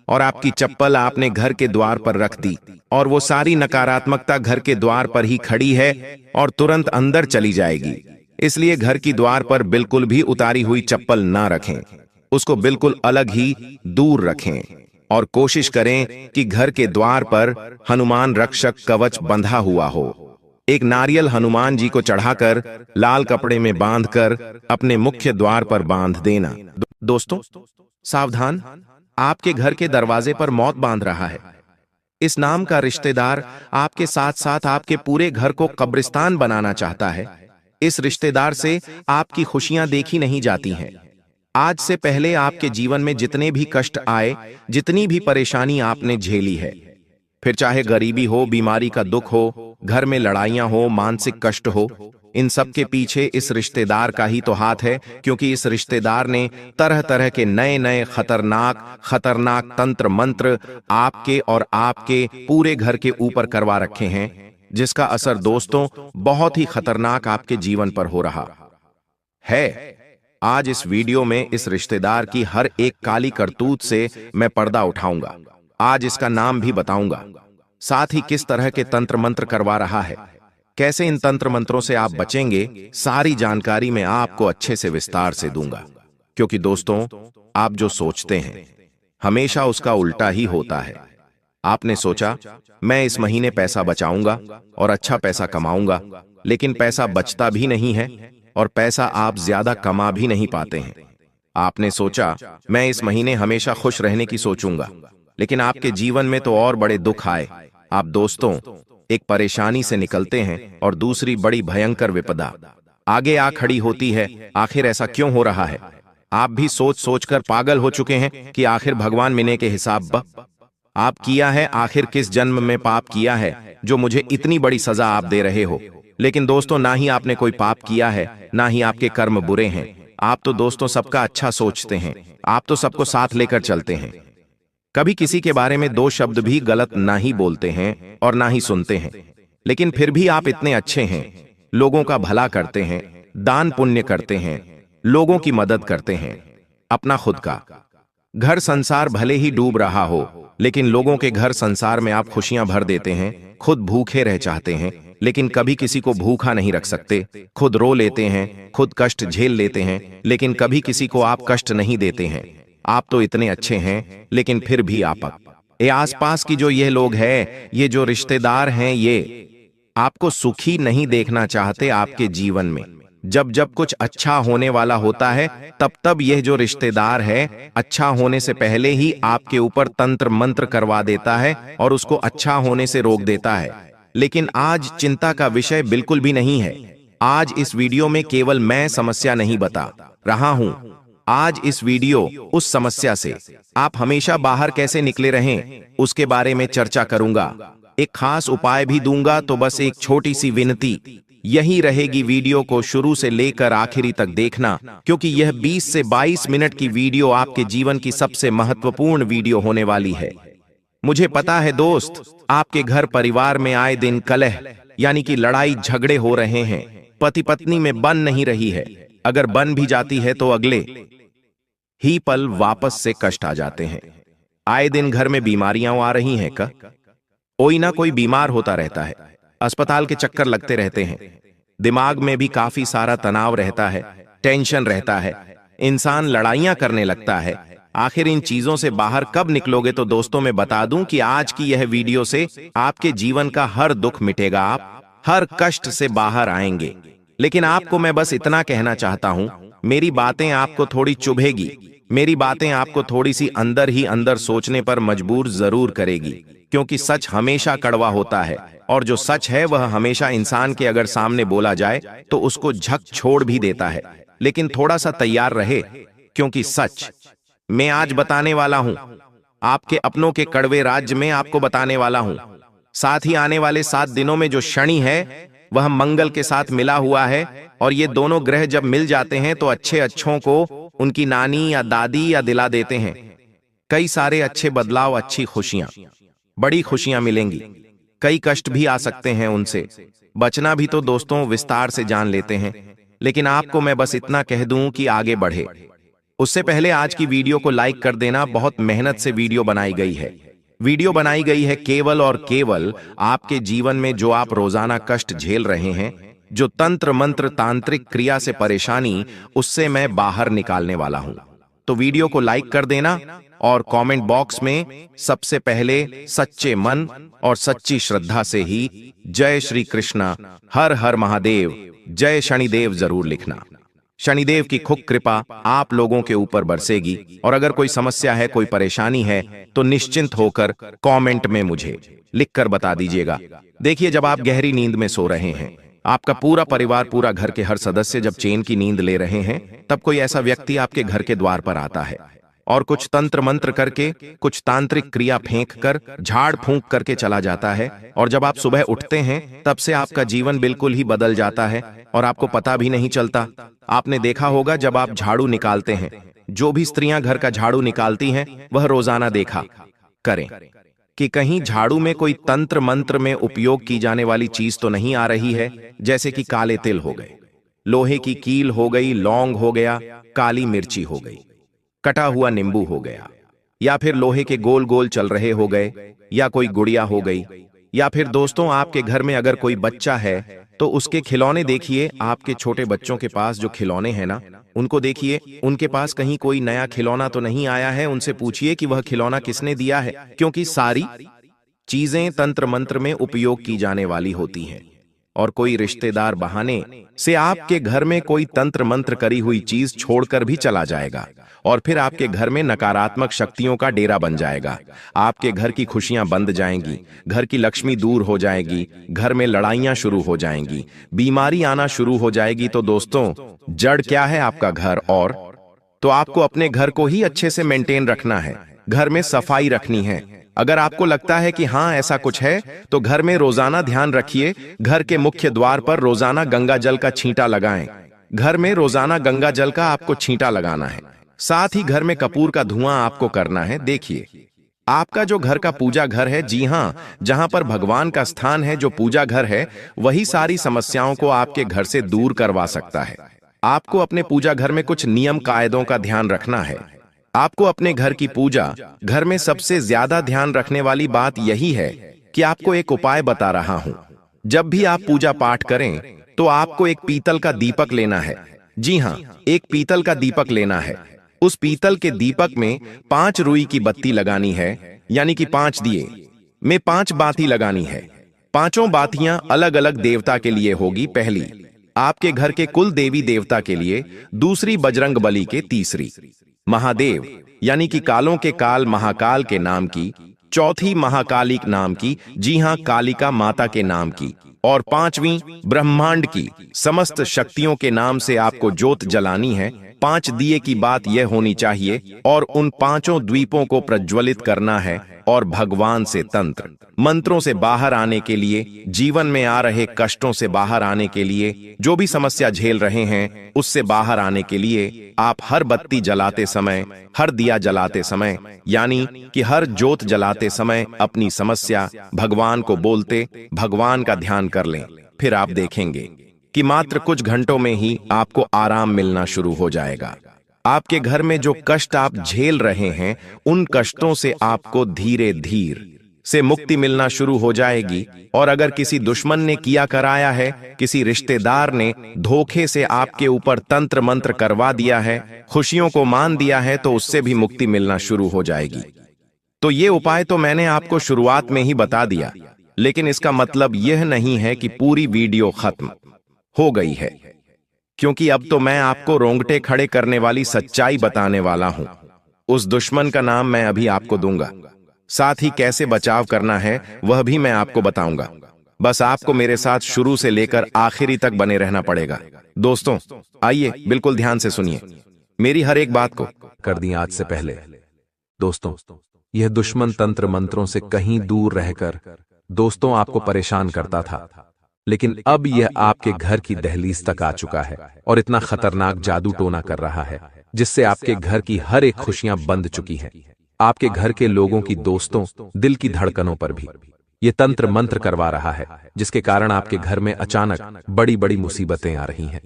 और आपकी चप्पल आपने घर के द्वार पर रख दी और वो सारी नकारात्मकता घर के द्वार पर ही खड़ी है और तुरंत अंदर चली जाएगी। इसलिए घर की द्वार पर बिल्कुल भी उतारी हुई चप्पल ना रखें, उसको बिल्कुल अलग ही दूर रखें और कोशिश करें कि घर के द्वार पर हनुमान रक्षक कवच बंधा हुआ हो। एक नारियल हनुमान जी को चढ़ाकर लाल कपड़े में बांधकर अपने मुख्य द्वार पर बांध देना। दोस्तों सावधान, आपके घर के दरवाजे पर मौत बांध रहा है। इस नाम का रिश्तेदार आपके साथ साथ आपके पूरे घर को कब्रिस्तान बनाना चाहता है। इस रिश्तेदार से आपकी खुशियां देखी नहीं जाती हैं। आज से पहले आपके जीवन में जितने भी कष्ट आए, जितनी भी परेशानी आपने झेली है, फिर चाहे गरीबी हो, बीमारी का दुख हो, घर में लड़ाइयां हो, मानसिक कष्ट हो, इन सब के पीछे इस रिश्तेदार का ही तो हाथ है, क्योंकि इस रिश्तेदार ने तरह तरह के नए नए खतरनाक तंत्र मंत्र आपके और आपके पूरे घर के ऊपर करवा रखे हैं, जिसका असर दोस्तों बहुत ही खतरनाक आपके जीवन पर हो रहा है। आज इस वीडियो में इस रिश्तेदार की हर एक काली करतूत से मैं पर्दा उठाऊंगा। आज इसका नाम भी बताऊंगा, साथ ही किस तरह के तंत्र मंत्र करवा रहा है, कैसे इन तंत्र मंत्रों से आप बचेंगे, सारी जानकारी मैं आपको अच्छे से विस्तार से दूंगा। क्योंकि दोस्तों, आप जो सोचते हैं हमेशा उसका उल्टा ही होता है। आपने सोचा मैं इस महीने पैसा बचाऊंगा और अच्छा पैसा कमाऊंगा, लेकिन पैसा बचता भी नहीं है और पैसा आप ज्यादा कमा भी नहीं पाते हैं। आपने सोचा मैं इस महीने हमेशा खुश रहने की सोचूंगा, लेकिन आपके जीवन में तो और बड़े दुख आए। आप दोस्तों एक परेशानी से निकलते हैं और दूसरी बड़ी भयंकर विपदा आगे आ खड़ी होती है। आखिर ऐसा क्यों हो रहा है? आप भी सोच सोचकर पागल हो चुके हैं कि आखिर भगवान मिने के हिसाब आप किया है, आखिर किस जन्म में पाप किया है जो मुझे इतनी बड़ी सजा आप दे रहे हो। लेकिन दोस्तों, ना ही आपने कोई पाप किया है, ना ही आपके कर्म बुरे हैं। आप तो दोस्तों सबका अच्छा सोचते हैं, आप तो सबको साथ लेकर चलते हैं, कभी किसी के बारे में 2 शब्द भी गलत ना ही बोलते हैं और ना ही सुनते हैं। लेकिन फिर भी आप इतने अच्छे हैं, लोगों का भला करते हैं, दान पुण्य करते हैं, लोगों की मदद करते हैं। अपना खुद का घर संसार भले ही डूब रहा हो, लेकिन लोगों के घर संसार में आप खुशियां भर देते हैं, खुद भूखे रह चाहते हैं, लेकिन कभी किसी को भूखा नहीं रख सकते। खुद रो लेते हैं, खुद कष्ट झेल लेते हैं, लेकिन कभी किसी को आप कष्ट नहीं देते हैं। आप तो इतने अच्छे हैं, लेकिन फिर भी ये आसपास की जो ये लोग हैं, ये जो रिश्तेदार हैं, ये आपको सुखी नहीं देखना चाहते आपके जीवन में। जब जब कुछ अच्छा होने वाला होता है, तब तब यह जो रिश्तेदार है अच्छा होने से पहले ही आपके ऊपर तंत्र मंत्र करवा देता है और उसको अच्छा होने से रोक देता है। लेकिन आज चिंता का विषय बिल्कुल भी नहीं है। आज इस वीडियो में केवल मैं समस्या नहीं बता रहा हूं। आज इस वीडियो उस समस्या से आप हमेशा बाहर कैसे निकले रहें, उसके बारे में चर्चा करूंगा। एक खास उपाय भी दूंगा। तो बस एक छोटी सी विनती यही रहेगी, वीडियो को शुरू से लेकर आखिरी तक देखना, क्योंकि यह 20 से 22 मिनट की वीडियो आपके जीवन की सबसे महत्वपूर्ण वीडियो होने वाली है। मुझे पता है दोस्त, आपके घर परिवार में आए दिन कलह यानी कि लड़ाई झगड़े हो रहे हैं। पति पत्नी में बन नहीं रही है। अगर बन भी जाती है तो अगले ही पल वापस से कष्ट आ जाते हैं। आए दिन घर में बीमारियां आ रही हैं का? कोई ना कोई बीमार होता रहता है। अस्पताल के चक्कर लगते रहते हैं। दिमाग में भी काफी सारा तनाव रहता है, टेंशन रहता है। इंसान लड़ाइयां करने लगता है। आखिर इन चीजों से बाहर कब निकलोगे? तो दोस्तों मैं बता दूं कि आज की यह वीडियो से आपके जीवन का हर दुख मिटेगा, आप हर कष्ट से बाहर आएंगे। लेकिन आपको मैं बस इतना कहना चाहता हूं, मेरी बातें आपको थोड़ी चुभेगी, मेरी बातें आपको थोड़ी सी अंदर ही अंदर सोचने पर मजबूर जरूर करेगी, क्योंकि सच हमेशा कड़वा होता है और जो सच है वह हमेशा इंसान के अगर सामने बोला जाए तो उसको झक छोड़ भी देता है। लेकिन थोड़ा सा तैयार रहे, क्योंकि सच मैं आज बताने वाला हूं। आपके अपनों के कड़वे राज्य में आपको बताने वाला हूं। साथ ही आने वाले 7 दिनों में जो शनि है वह मंगल के साथ मिला हुआ है, और ये दोनों ग्रह जब मिल जाते हैं तो अच्छों को उनकी नानी या दादी या दिला देते हैं कई सारे अच्छे बदलाव, अच्छी खुशियां, बड़ी खुशियां मिलेंगी। कई कष्ट भी आ सकते हैं, उनसे बचना भी तो दोस्तों विस्तार से जान लेते हैं। लेकिन आपको मैं बस इतना कह दूं कि आगे बढ़े उससे पहले आज की वीडियो को लाइक कर देना। बहुत मेहनत से वीडियो बनाई गई है। वीडियो बनाई गई है केवल और केवल आपके जीवन में जो आप रोजाना कष्ट झेल रहे हैं, जो तंत्र मंत्र तांत्रिक क्रिया से परेशानी, उससे मैं बाहर निकालने वाला हूं। तो वीडियो को लाइक कर देना और कमेंट बॉक्स में सबसे पहले सच्चे मन और सच्ची श्रद्धा से ही जय श्री कृष्णा, हर हर महादेव, जय शनिदेव जरूर लिखना। शनिदेव की खूब कृपा आप लोगों के ऊपर बरसेगी। और अगर कोई समस्या है, कोई परेशानी है, तो निश्चिंत होकर कमेंट में मुझे लिखकर बता दीजिएगा। देखिए, जब आप गहरी नींद में सो रहे हैं, आपका पूरा परिवार, पूरा घर के हर सदस्य जब चैन की नींद ले रहे हैं, तब कोई ऐसा व्यक्ति आपके घर के द्वार पर आता है और कुछ तंत्र मंत्र करके, कुछ तांत्रिक क्रिया फेंक कर, झाड़ फूंक करके चला जाता है। और जब आप सुबह उठते हैं, तब से आपका जीवन बिल्कुल ही बदल जाता है और आपको पता भी नहीं चलता। आपने देखा होगा, जब आप झाड़ू निकालते हैं, जो भी स्त्रियां घर का झाड़ू निकालती हैं, वह रोजाना देखा करें कि कहीं झाड़ू में कोई तंत्र मंत्र में उपयोग की जाने वाली चीज तो नहीं आ रही है, जैसे कि काले तिल हो गए, लोहे की कील हो गई, लौंग हो गया, काली मिर्ची हो गई, कटा हुआ नींबू हो गया, या फिर लोहे के गोल गोल चल रहे हो गए, या कोई गुड़िया हो गई। या फिर दोस्तों, आपके घर में अगर कोई बच्चा है तो उसके खिलौने देखिए। आपके छोटे बच्चों के पास जो खिलौने हैं ना, उनको देखिए, उनके पास कहीं कोई नया खिलौना तो नहीं आया है। उनसे पूछिए कि वह खिलौना किसने दिया है, क्योंकि सारी चीजें तंत्र मंत्र में उपयोग की जाने वाली होती हैं। और कोई रिश्तेदार बहाने से आपके घर में कोई तंत्र मंत्र करी हुई चीज छोड़कर भी चला जाएगा, और फिर आपके घर में नकारात्मक शक्तियों का डेरा बन जाएगा। आपके घर की खुशियां बंद जाएंगी, घर की लक्ष्मी दूर हो जाएगी, घर में लड़ाइयां शुरू हो जाएंगी, बीमारी आना शुरू हो जाएगी। तो दोस्तों, जड़ क्या है? आपका घर। और तो आपको अपने घर को ही अच्छे से मेंटेन रखना है, घर में सफाई रखनी है। अगर आपको लगता है कि हाँ ऐसा कुछ है, तो घर में रोजाना ध्यान रखिए, घर के मुख्य द्वार पर रोजाना गंगा जल का छींटा लगाएं। घर में रोजाना गंगा जल का आपको छींटा लगाना है। साथ ही घर में कपूर का धुआं आपको करना है। देखिए, आपका जो घर का पूजा घर है, जी हाँ, जहां पर भगवान का स्थान है, जो पूजा घर है, वही सारी समस्याओं को आपके घर से दूर करवा सकता है। आपको अपने पूजा घर में कुछ नियम कायदों का ध्यान रखना है। आपको अपने घर की पूजा घर में सबसे ज्यादा ध्यान रखने वाली बात यही है कि आपको एक उपाय बता रहा हूं, जब भी आप पूजा पाठ करें तो आपको एक पीतल का दीपक लेना है। जी हाँ, एक पीतल का दीपक लेना है। उस पीतल के दीपक में 5 रुई की बत्ती लगानी है, यानी कि 5 दिए में 5 बाती लगानी है। पांचों बातियां अलग अलग देवता के लिए होगी। पहली आपके घर के कुल देवी देवता के लिए, दूसरी बजरंग बली के, तीसरी महादेव यानी कि कालों के काल महाकाल के नाम की, चौथी महाकालिक नाम की, जी हां कालिका माता के नाम की, और 5वीं ब्रह्मांड की समस्त शक्तियों के नाम से आपको ज्योत जलानी है। 5 दिए की बात यह होनी चाहिए और उन 5 द्वीपों को प्रज्वलित करना है और भगवान से तंत्र मंत्रों से बाहर आने के लिए, जीवन में आ रहे कष्टों से बाहर आने के लिए, जो भी समस्या झेल रहे हैं उससे बाहर आने के लिए आप हर बत्ती जलाते समय, हर दिया जलाते समय, यानी कि हर ज्योत जलाते समय अपनी समस्या भगवान को बोलते भगवान का ध्यान कर लें। फिर आप देखेंगे कि मात्र कुछ घंटों में ही आपको आराम मिलना शुरू हो जाएगा। आपके घर में जो कष्ट आप झेल रहे हैं उन कष्टों से आपको धीरे धीरे से मुक्ति मिलना शुरू हो जाएगी। और अगर किसी दुश्मन ने किया कराया है, किसी रिश्तेदार ने धोखे से आपके ऊपर तंत्र मंत्र करवा दिया है, खुशियों को मान दिया है, तो उससे भी मुक्ति मिलना शुरू हो जाएगी। तो ये उपाय तो मैंने आपको शुरुआत में ही बता दिया, लेकिन इसका मतलब यह नहीं है कि पूरी वीडियो खत्म हो गई है, क्योंकि अब तो मैं आपको रोंगटे खड़े करने वाली सच्चाई बताने वाला हूं। उस दुश्मन का नाम मैं अभी आपको दूंगा, साथ ही कैसे बचाव करना है वह भी मैं आपको बताऊंगा। बस आपको मेरे साथ शुरू से लेकर आखिरी तक बने रहना पड़ेगा। दोस्तों आइए बिल्कुल ध्यान से सुनिए मेरी हर एक बात को। कर दी आज से पहले। दोस्तों, यह दुश्मन तंत्र मंत्रों से कहीं दूर रहकर दोस्तों आपको परेशान करता था, लेकिन अब यह आपके घर की दहलीज तक आ चुका है और इतना खतरनाक जादू टोना कर रहा है जिससे आपके घर की हर एक खुशियां बंद चुकी हैं। आपके घर के लोगों की, दोस्तों, दिल की धड़कनों पर भी ये तंत्र मंत्र करवा रहा है, जिसके कारण आपके घर में अचानक बड़ी बड़ी मुसीबतें आ रही हैं।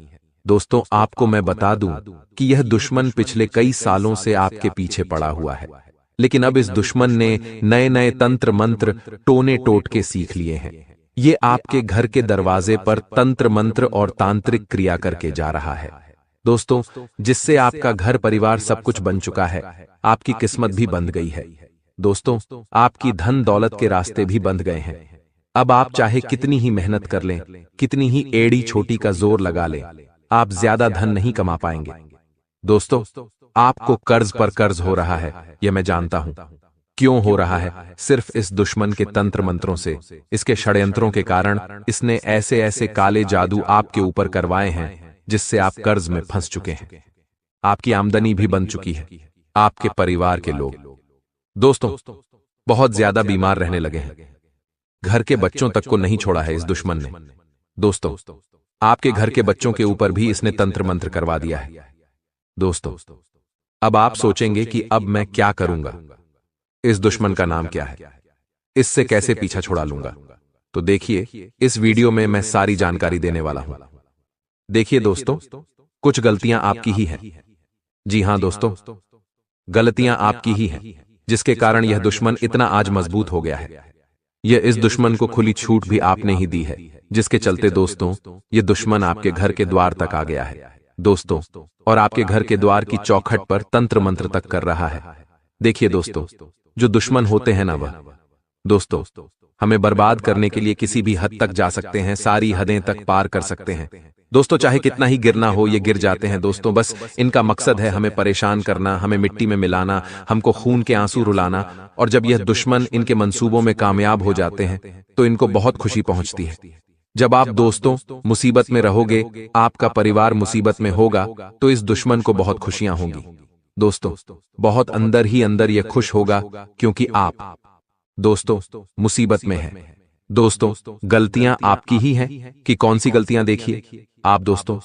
दोस्तों, आपको मैं बता दूं कि यह दुश्मन पिछले कई सालों से आपके पीछे पड़ा हुआ है, लेकिन अब इस दुश्मन ने नए नए तंत्र मंत्र टोने टोटके सीख लिए हैं। ये आपके घर के दरवाजे पर तंत्र मंत्र और तांत्रिक क्रिया करके जा रहा है, दोस्तों, जिससे आपका घर परिवार सब कुछ बन चुका है। आपकी किस्मत भी बंद गई है। दोस्तों, आपकी धन दौलत के रास्ते भी बंद गए हैं। अब आप चाहे कितनी ही मेहनत कर लें, कितनी ही एड़ी छोटी का जोर लगा लें, आप ज्यादा धन नहीं कमा पाएंगे। दोस्तों, आपको कर्ज पर कर्ज हो रहा है, यह मैं जानता हूं। क्यों हो रहा है? सिर्फ इस दुश्मन के तंत्र मंत्रों से, इसके षड्यंत्रों के कारण इसने ऐसे ऐसे काले जादू आपके ऊपर करवाए हैं जिससे आप कर्ज में फंस चुके हैं। आपकी आमदनी भी बंद चुकी है। आपके परिवार के लोग, दोस्तों, बहुत ज्यादा बीमार रहने लगे हैं। घर के बच्चों तक को नहीं छोड़ा है इस दुश्मन ने। दोस्तों, आपके घर के बच्चों के ऊपर भी इसने तंत्र मंत्र करवा दिया है। दोस्तों, अब आप सोचेंगे कि अब मैं क्या करूंगा, इस दुश्मन का नाम क्या है, इससे कैसे पीछा छुड़ा लूंगा? तो देखिए, इस वीडियो में मैं सारी जानकारी देने वाला हूं। देखिए दोस्तों, कुछ गलतियां आपकी ही हैं। जी हां दोस्तों, गलतियां आपकी ही हैं, जिसके कारण यह दुश्मन इतना आज मजबूत हो गया है। यह इस दुश्मन को खुली छूट भी आपने ही दी है, जिसके चलते दोस्तों यह दुश्मन आपके घर के द्वार तक आ गया है, दोस्तों, और आपके घर के द्वार की चौखट पर तंत्र मंत्र तक कर रहा है। देखिए दोस्तों, जो दुश्मन होते हैं ना, वह दोस्तों हमें बर्बाद करने के लिए किसी भी हद तक जा सकते हैं, सारी हदें तक पार कर सकते हैं। दोस्तों, चाहे कितना ही गिरना हो, ये गिर जाते हैं। दोस्तों, बस इनका मकसद है हमें परेशान करना, हमें मिट्टी में मिलाना, हमको खून के आंसू रुलाना। और जब यह दुश्मन इनके मंसूबों में कामयाब हो जाते हैं तो इनको बहुत खुशी पहुंचती है। जब आप दोस्तों मुसीबत में रहोगे, आपका परिवार मुसीबत में होगा, तो इस दुश्मन को बहुत खुशियां होंगी। दोस्तों, बहुत अंदर ही अंदर यह खुश होगा, क्योंकि आप दोस्तों मुसीबत में हैं। दोस्तों, गलतियां आपकी ही हैं कि कौन सी गलतियां? देखिए, आप दोस्तों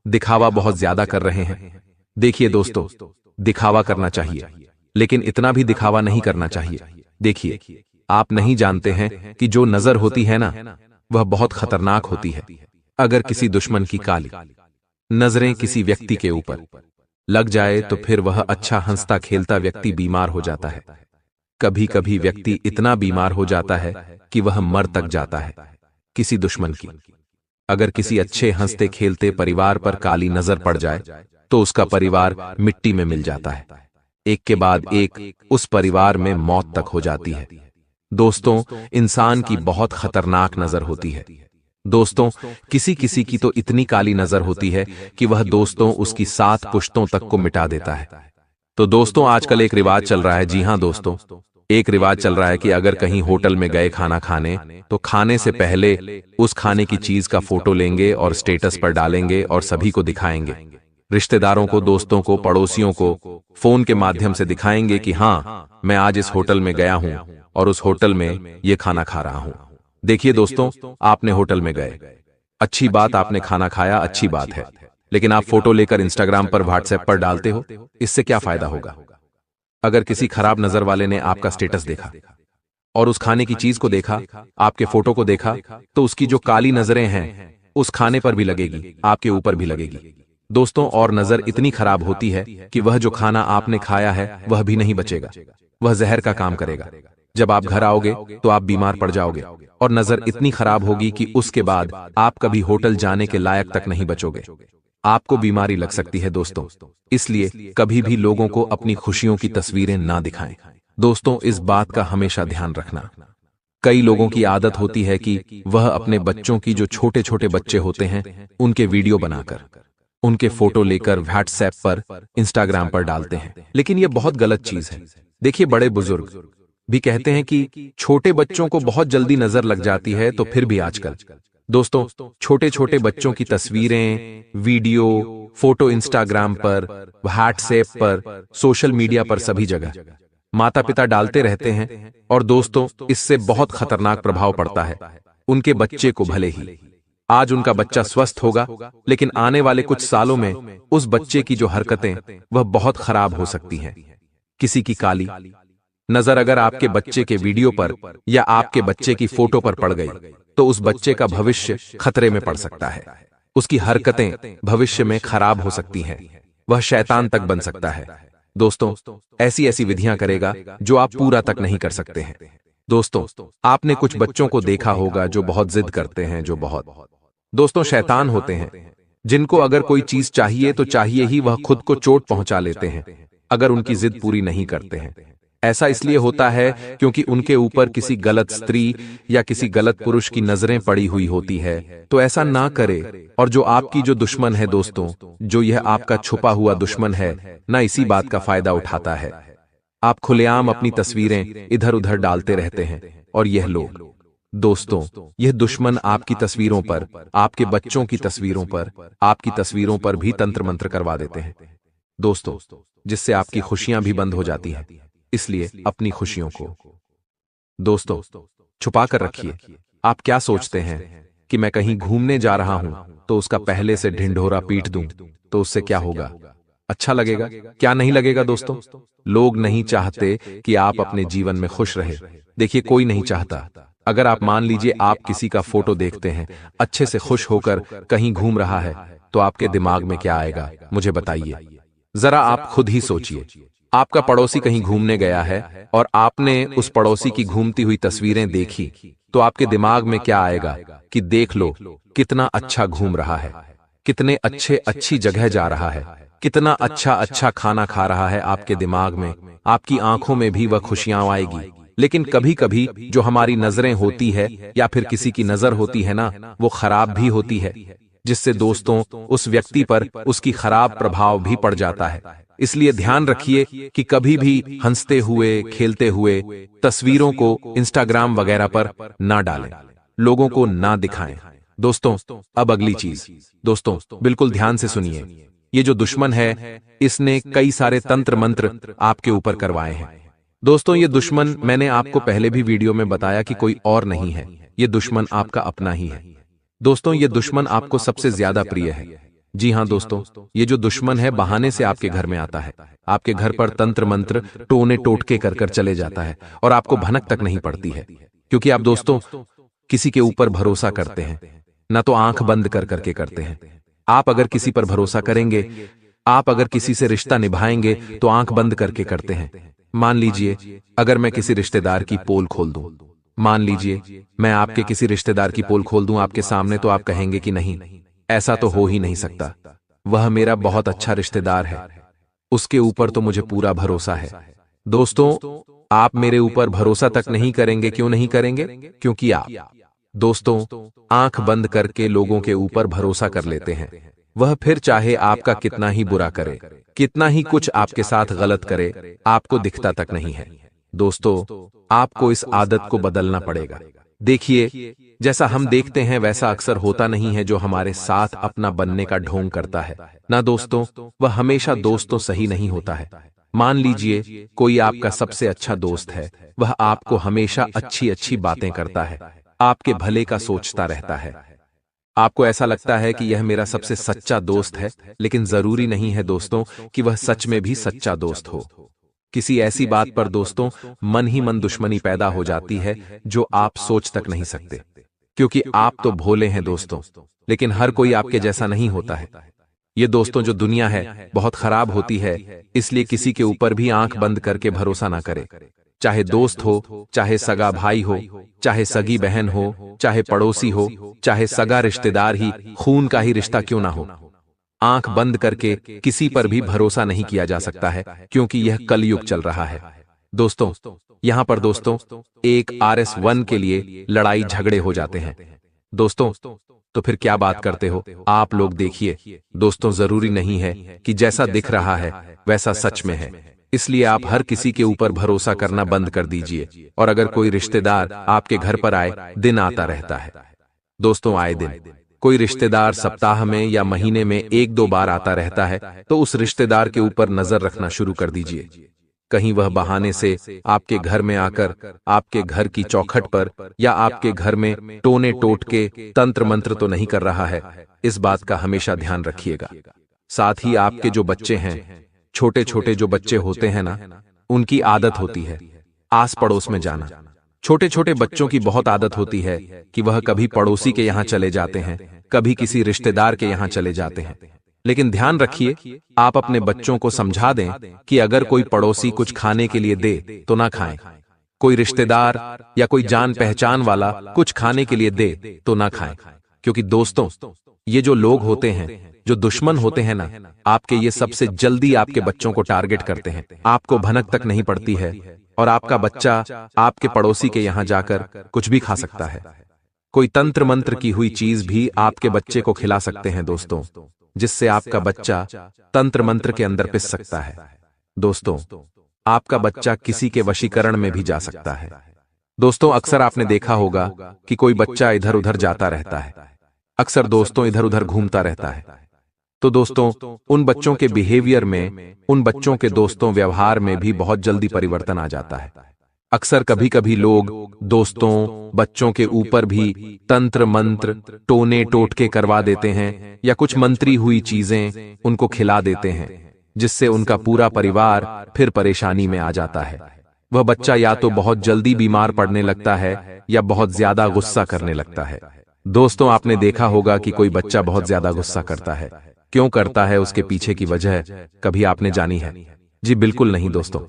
दिखावा बहुत ज्यादा कर रहे हैं। देखिए दोस्तों, दिखावा करना चाहिए, लेकिन इतना भी दिखावा नहीं करना चाहिए। देखिए, आप नहीं जानते हैं कि जो नजर होती है ना, वह बहुत खतरनाक होती है। अगर किसी दुश्मन की काली नजरें किसी व्यक्ति के ऊपर लग जाए तो फिर वह अच्छा हंसता खेलता व्यक्ति बीमार हो जाता है। कभी कभी व्यक्ति इतना बीमार हो जाता है कि वह मर तक जाता है। किसी दुश्मन की। अगर किसी अच्छे हंसते खेलते परिवार पर काली नजर पड़ जाए तो उसका परिवार मिट्टी में मिल जाता है। एक के बाद एक उस परिवार में मौत तक हो जाती है। दोस्तों, इंसान की बहुत खतरनाक नजर होती है। दोस्तों, किसी किसी की तो इतनी काली नजर होती है कि वह दोस्तों उसकी 7 पुश्तों तक को मिटा देता है। तो दोस्तों, आजकल एक रिवाज चल रहा है, जी हां दोस्तों, एक रिवाज चल रहा है कि अगर कहीं होटल में गए खाना खाने तो खाने से पहले उस खाने की चीज का फोटो लेंगे और स्टेटस पर डालेंगे और सभी को दिखाएंगे। रिश्तेदारों को, दोस्तों को, पड़ोसियों को फोन के माध्यम से दिखाएंगे कि हां, मैं आज इस होटल में गया हूं और उस होटल में ये खाना खा रहा हूं। देखिए दोस्तों, आपने होटल में गए, अच्छी बात, आपने खाना खाया, अच्छी बात है, लेकिन आप फोटो लेकर इंस्टाग्राम पर, व्हाट्सएप पर डालते हो, इससे क्या फायदा होगा? अगर किसी खराब नजर वाले ने आपका स्टेटस देखा और उस खाने की चीज को देखा, आपके फोटो को देखा, तो उसकी जो काली नजरें हैं उस खाने पर भी लगेगी, आपके ऊपर भी लगेगी। दोस्तों, और नजर इतनी खराब होती है कि वह जो खाना आपने खाया है वह भी नहीं बचेगा, वह जहर का काम करेगा। जब आप घर आओगे तो आप बीमार पड़ जाओगे और नजर इतनी खराब होगी कि उसके बाद आप कभी होटल जाने के लायक तक नहीं बचोगे, आपको बीमारी लग सकती है। दोस्तों, इसलिए कभी भी लोगों को अपनी खुशियों की तस्वीरें ना दिखाएं। दोस्तों, इस बात का हमेशा ध्यान रखना। कई लोगों की आदत होती है कि वह अपने बच्चों की, जो छोटे छोटे बच्चे होते हैं, उनके वीडियो बनाकर, उनके फोटो लेकर व्हाट्सएप पर, इंस्टाग्राम पर डालते हैं, लेकिन यह बहुत गलत चीज है। देखिए, बड़े बुजुर्ग भी कहते हैं कि छोटे बच्चों को बहुत जल्दी नजर लग जाती है, तो फिर भी आजकल दोस्तों छोटे छोटे बच्चों की तस्वीरें, वीडियो, फोटो इंस्टाग्राम पर, व्हाट्सएप पर, सोशल मीडिया पर, सभी जगह माता पिता डालते रहते हैं और दोस्तों इससे बहुत खतरनाक प्रभाव पड़ता है उनके बच्चे को। भले ही आज उनका बच्चा स्वस्थ होगा, लेकिन आने वाले कुछ सालों में उस बच्चे की जो हरकतें वह बहुत खराब हो सकती हैं। किसी की काली नजर अगर आपके बच्चे के वीडियो पर या आपके बच्चे की फोटो पर पड़ गई तो उस बच्चे का भविष्य खतरे में पड़ सकता है, उसकी हरकतें भविष्य में खराब हो सकती हैं, वह शैतान तक बन सकता है। दोस्तों, ऐसी ऐसी विधियां करेगा जो आप पूरा तक नहीं कर सकते हैं। दोस्तों, आपने कुछ बच्चों को देखा होगा जो बहुत जिद करते हैं, जो बहुत दोस्तों शैतान होते हैं, जिनको अगर कोई चीज चाहिए तो चाहिए ही, वह खुद को चोट पहुंचा लेते हैं अगर उनकी जिद पूरी नहीं करते हैं। ऐसा इसलिए होता है क्योंकि उनके ऊपर किसी गलत स्त्री या किसी गलत पुरुष की नजरें पड़ी हुई होती है। तो ऐसा ना करे। और जो आपकी जो दुश्मन है दोस्तों, जो यह आपका छुपा हुआ दुश्मन है ना, इसी बात का फायदा उठाता है। आप खुलेआम अपनी तस्वीरें इधर उधर डालते रहते हैं और यह लोग दोस्तों, यह दुश्मन आपकी तस्वीरों पर, आपके बच्चों की तस्वीरों पर, आपकी तस्वीरों पर भी तंत्र मंत्र करवा देते हैं दोस्तों, जिससे आपकी खुशियां भी बंद हो जाती हैं। इसलिए अपनी खुशियों को दोस्तों छुपा कर रखिए। आप क्या सोचते हैं कि मैं कहीं घूमने जा रहा हूं तो उसका पहले से ढिंढोरा पीट दूं तो उससे क्या होगा? अच्छा लगेगा? क्या नहीं लगेगा दोस्तों? लोग नहीं चाहते कि आप अपने जीवन में खुश रहे। देखिए, कोई नहीं चाहता। अगर आप मान लीजिए आप किसी का फोटो देखते हैं अच्छे से खुश होकर कहीं घूम रहा है, तो आपके दिमाग में क्या आएगा मुझे बताइए। जरा आप खुद ही सोचिए। आपका पड़ोसी कहीं घूमने गया है और आपने उस पड़ोसी की घूमती हुई तस्वीरें देखी, तो आपके दिमाग में क्या आएगा कि देख लो कितना अच्छा घूम रहा है, कितने अच्छी जगह जा रहा है, कितना अच्छा खाना खा रहा है। आपके दिमाग में, आपकी आंखों में भी वह खुशियां आएगी। लेकिन कभी कभी जो हमारी नजरें होती है या फिर किसी की नजर होती है ना, वो खराब भी होती है, जिससे दोस्तों उस व्यक्ति पर उसकी खराब प्रभाव भी पड़ जाता है। इसलिए ध्यान रखिए कि कभी भी हंसते हुए, खेलते हुए तस्वीरों को इंस्टाग्राम वगैरह पर ना डालें, लोगों को ना दिखाएं। दोस्तों, अब अगली चीज दोस्तों बिल्कुल ध्यान से सुनिए। ये जो दुश्मन है, इसने कई सारे तंत्र मंत्र आपके ऊपर करवाए हैं। दोस्तों, ये दुश्मन, मैंने आपको पहले भी वीडियो में बताया कि कोई और नहीं है, ये दुश्मन आपका अपना ही है। दोस्तों, ये दुश्मन आपको सबसे ज्यादा प्रिय है। जी हां दोस्तों, ये जो दुश्मन है बहाने से आपके घर में आता है, आपके घर पर तंत्र मंत्र टोने टोटके कर कर चले जाता है और आपको भनक तक नहीं पड़ती है। क्योंकि आप दोस्तों किसी के ऊपर भरोसा करते हैं ना, तो आंख बंद कर करके करते हैं। आप अगर किसी पर भरोसा करेंगे, आप अगर किसी से रिश्ता निभाएंगे तो आंख बंद करके करते हैं। मान लीजिए अगर मैं किसी रिश्तेदार की पोल खोल दूं, मान लीजिए मैं आपके किसी रिश्तेदार की पोल खोल दूं आपके सामने, तो आप कहेंगे कि नहीं, ऐसा तो हो ही नहीं सकता, वह मेरा बहुत अच्छा रिश्तेदार है, उसके ऊपर तो मुझे पूरा भरोसा है। दोस्तों, आप मेरे ऊपर भरोसा तक नहीं करेंगे। क्यों नहीं करेंगे? क्योंकि आप दोस्तों आंख बंद करके लोगों के ऊपर भरोसा कर लेते हैं। वह फिर चाहे आपका कितना ही बुरा करे, कितना ही कुछ आपके साथ गलत करे, आपको दिखता तक नहीं है। दोस्तों, आपको इस आदत को बदलना पड़ेगा। देखिए, जैसा हम देखते हैं वैसा अक्सर होता नहीं है जो हमारे साथ अपना बनने का ढोंग करता है ना दोस्तों, वह हमेशा दोस्तों सही नहीं होता है। मान लीजिए कोई आपका सबसे अच्छा दोस्त है, वह आपको हमेशा अच्छी अच्छी बातें करता है, आपके भले का सोचता रहता है। आपको ऐसा लगता है कि यह मेरा सबसे सच्चा दोस्त है, लेकिन जरूरी नहीं है दोस्तों कि वह सच में भी सच्चा दोस्त हो। किसी ऐसी बात पर दोस्तों मन ही मन दुश्मनी पैदा हो जाती है जो आप सोच तक नहीं सकते, क्योंकि आप तो भोले हैं दोस्तों, लेकिन हर कोई आपके जैसा नहीं होता है। ये दोस्तों जो दुनिया है बहुत खराब होती है, इसलिए किसी के ऊपर भी आंख बंद करके भरोसा ना करे। चाहे दोस्त हो, चाहे सगा भाई हो, चाहे सगी बहन हो, चाहे पड़ोसी हो, चाहे सगा रिश्तेदार ही, खून का ही रिश्ता क्यों ना हो, आंख बंद करके किसी पर भी भरोसा नहीं किया जा सकता है, क्योंकि यह कलयुग चल रहा है। दोस्तों, यहां पर दोस्तों एक RS1 के लिए लड़ाई झगड़े हो जाते हैं। दोस्तों, तो फिर क्या बात करते हो आप लोग? देखिए दोस्तों, जरूरी नहीं है कि जैसा दिख रहा है वैसा सच में है, इसलिए आप हर किसी के ऊपर भरोसा करना बंद कर दीजिए। और अगर कोई रिश्तेदार आपके घर पर आए, दिन आता रहता है दोस्तों, आए दिन कोई रिश्तेदार सप्ताह में या महीने में 1-2 बार आता रहता है, तो उस रिश्तेदार के ऊपर नजर रखना शुरू कर दीजिए। कहीं वह बहाने से आपके घर में आकर आपके घर की चौखट पर या आपके घर में टोने टोटके तंत्र मंत्र तो नहीं कर रहा है, इस बात का हमेशा ध्यान रखिएगा। साथ ही आपके जो बच्चे हैं, छोटे छोटे जो बच्चे होते हैं ना, उनकी आदत होती है आस पड़ोस में जाना। छोटे छोटे बच्चों की बहुत आदत होती है कि वह कभी पड़ोसी के यहां चले जाते हैं, कभी किसी रिश्तेदार के यहां चले जाते हैं। लेकिन ध्यान रखिए, आप अपने बच्चों को समझा दें कि अगर कोई पड़ोसी कुछ खाने के लिए दे तो ना खाएं, कोई रिश्तेदार या कोई जान पहचान वाला कुछ खाने के लिए दे तो ना खाएं। क्योंकि दोस्तों, ये जो लोग होते हैं, जो दुश्मन होते हैं ना आपके, ये सबसे जल्दी आपके बच्चों को टारगेट करते हैं। आपको भनक तक नहीं पड़ती है और आपका बच्चा आपके पड़ोसी के यहां जाकर कुछ भी खा सकता है। कोई तंत्र मंत्र की हुई चीज भी आपके बच्चे को खिला सकते हैं दोस्तों, जिससे आपका बच्चा तंत्र मंत्र के अंदर पिस सकता है। दोस्तों, आपका बच्चा किसी के वशीकरण में भी जा सकता है। दोस्तों, अक्सर आपने देखा होगा कि कोई बच्चा इधर उधर जाता रहता है, अक्सर दोस्तों इधर उधर घूमता रहता है। तो दोस्तों, उन बच्चों के बिहेवियर में, उन बच्चों के दोस्तों व्यवहार में भी बहुत जल्दी परिवर्तन आ जाता है। अक्सर कभी कभी लोग दोस्तों बच्चों के ऊपर भी तंत्र मंत्र टोने टोटके करवा देते हैं या कुछ मंत्री हुई चीजें उनको खिला देते हैं, जिससे उनका पूरा परिवार फिर परेशानी में आ जाता है। वह बच्चा या तो बहुत जल्दी बीमार पड़ने लगता है या बहुत ज्यादा गुस्सा करने लगता है। दोस्तों, आपने देखा होगा कि कोई बच्चा बहुत ज्यादा गुस्सा करता है, क्यों करता है, उसके पीछे की वजह कभी आपने जानी है? जी बिल्कुल नहीं दोस्तों।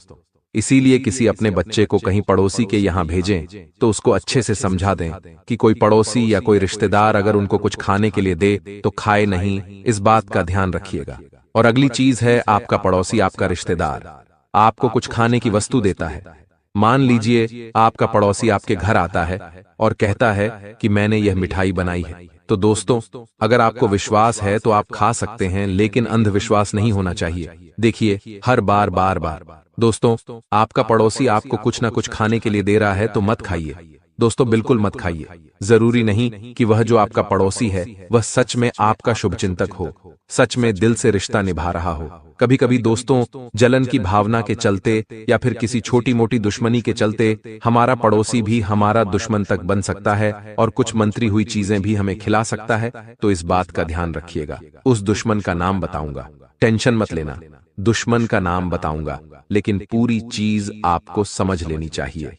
इसीलिए किसी अपने बच्चे को कहीं पड़ोसी के यहां भेजें तो उसको अच्छे से समझा दें कि कोई पड़ोसी या कोई रिश्तेदार अगर उनको कुछ खाने के लिए दे तो खाए नहीं, इस बात का ध्यान रखिएगा। और अगली चीज है, आपका पड़ोसी, आपका रिश्तेदार आपको कुछ खाने की वस्तु देता है। मान लीजिए आपका पड़ोसी आपके घर आता है और कहता है कि मैंने यह मिठाई बनाई है, तो दोस्तों अगर आपको विश्वास है तो आप खा सकते हैं, लेकिन अंधविश्वास नहीं होना चाहिए। देखिए, हर बार बार बार दोस्तों आपका पड़ोसी आपको कुछ ना कुछ खाने के लिए दे रहा है तो मत खाइए दोस्तों, बिल्कुल मत खाइए। जरूरी नहीं कि वह जो आपका पड़ोसी है वह सच में आपका शुभचिंतक हो, सच में दिल से रिश्ता निभा रहा हो। कभी कभी दोस्तों जलन की भावना के चलते या फिर किसी छोटी मोटी दुश्मनी के चलते हमारा पड़ोसी भी हमारा दुश्मन तक बन सकता है और कुछ मंत्री हुई चीजें भी हमें खिला सकता है। तो इस बात का ध्यान रखिएगा। उस दुश्मन का नाम बताऊंगा, टेंशन मत लेना, दुश्मन का नाम बताऊंगा, लेकिन पूरी चीज आपको समझ लेनी चाहिए।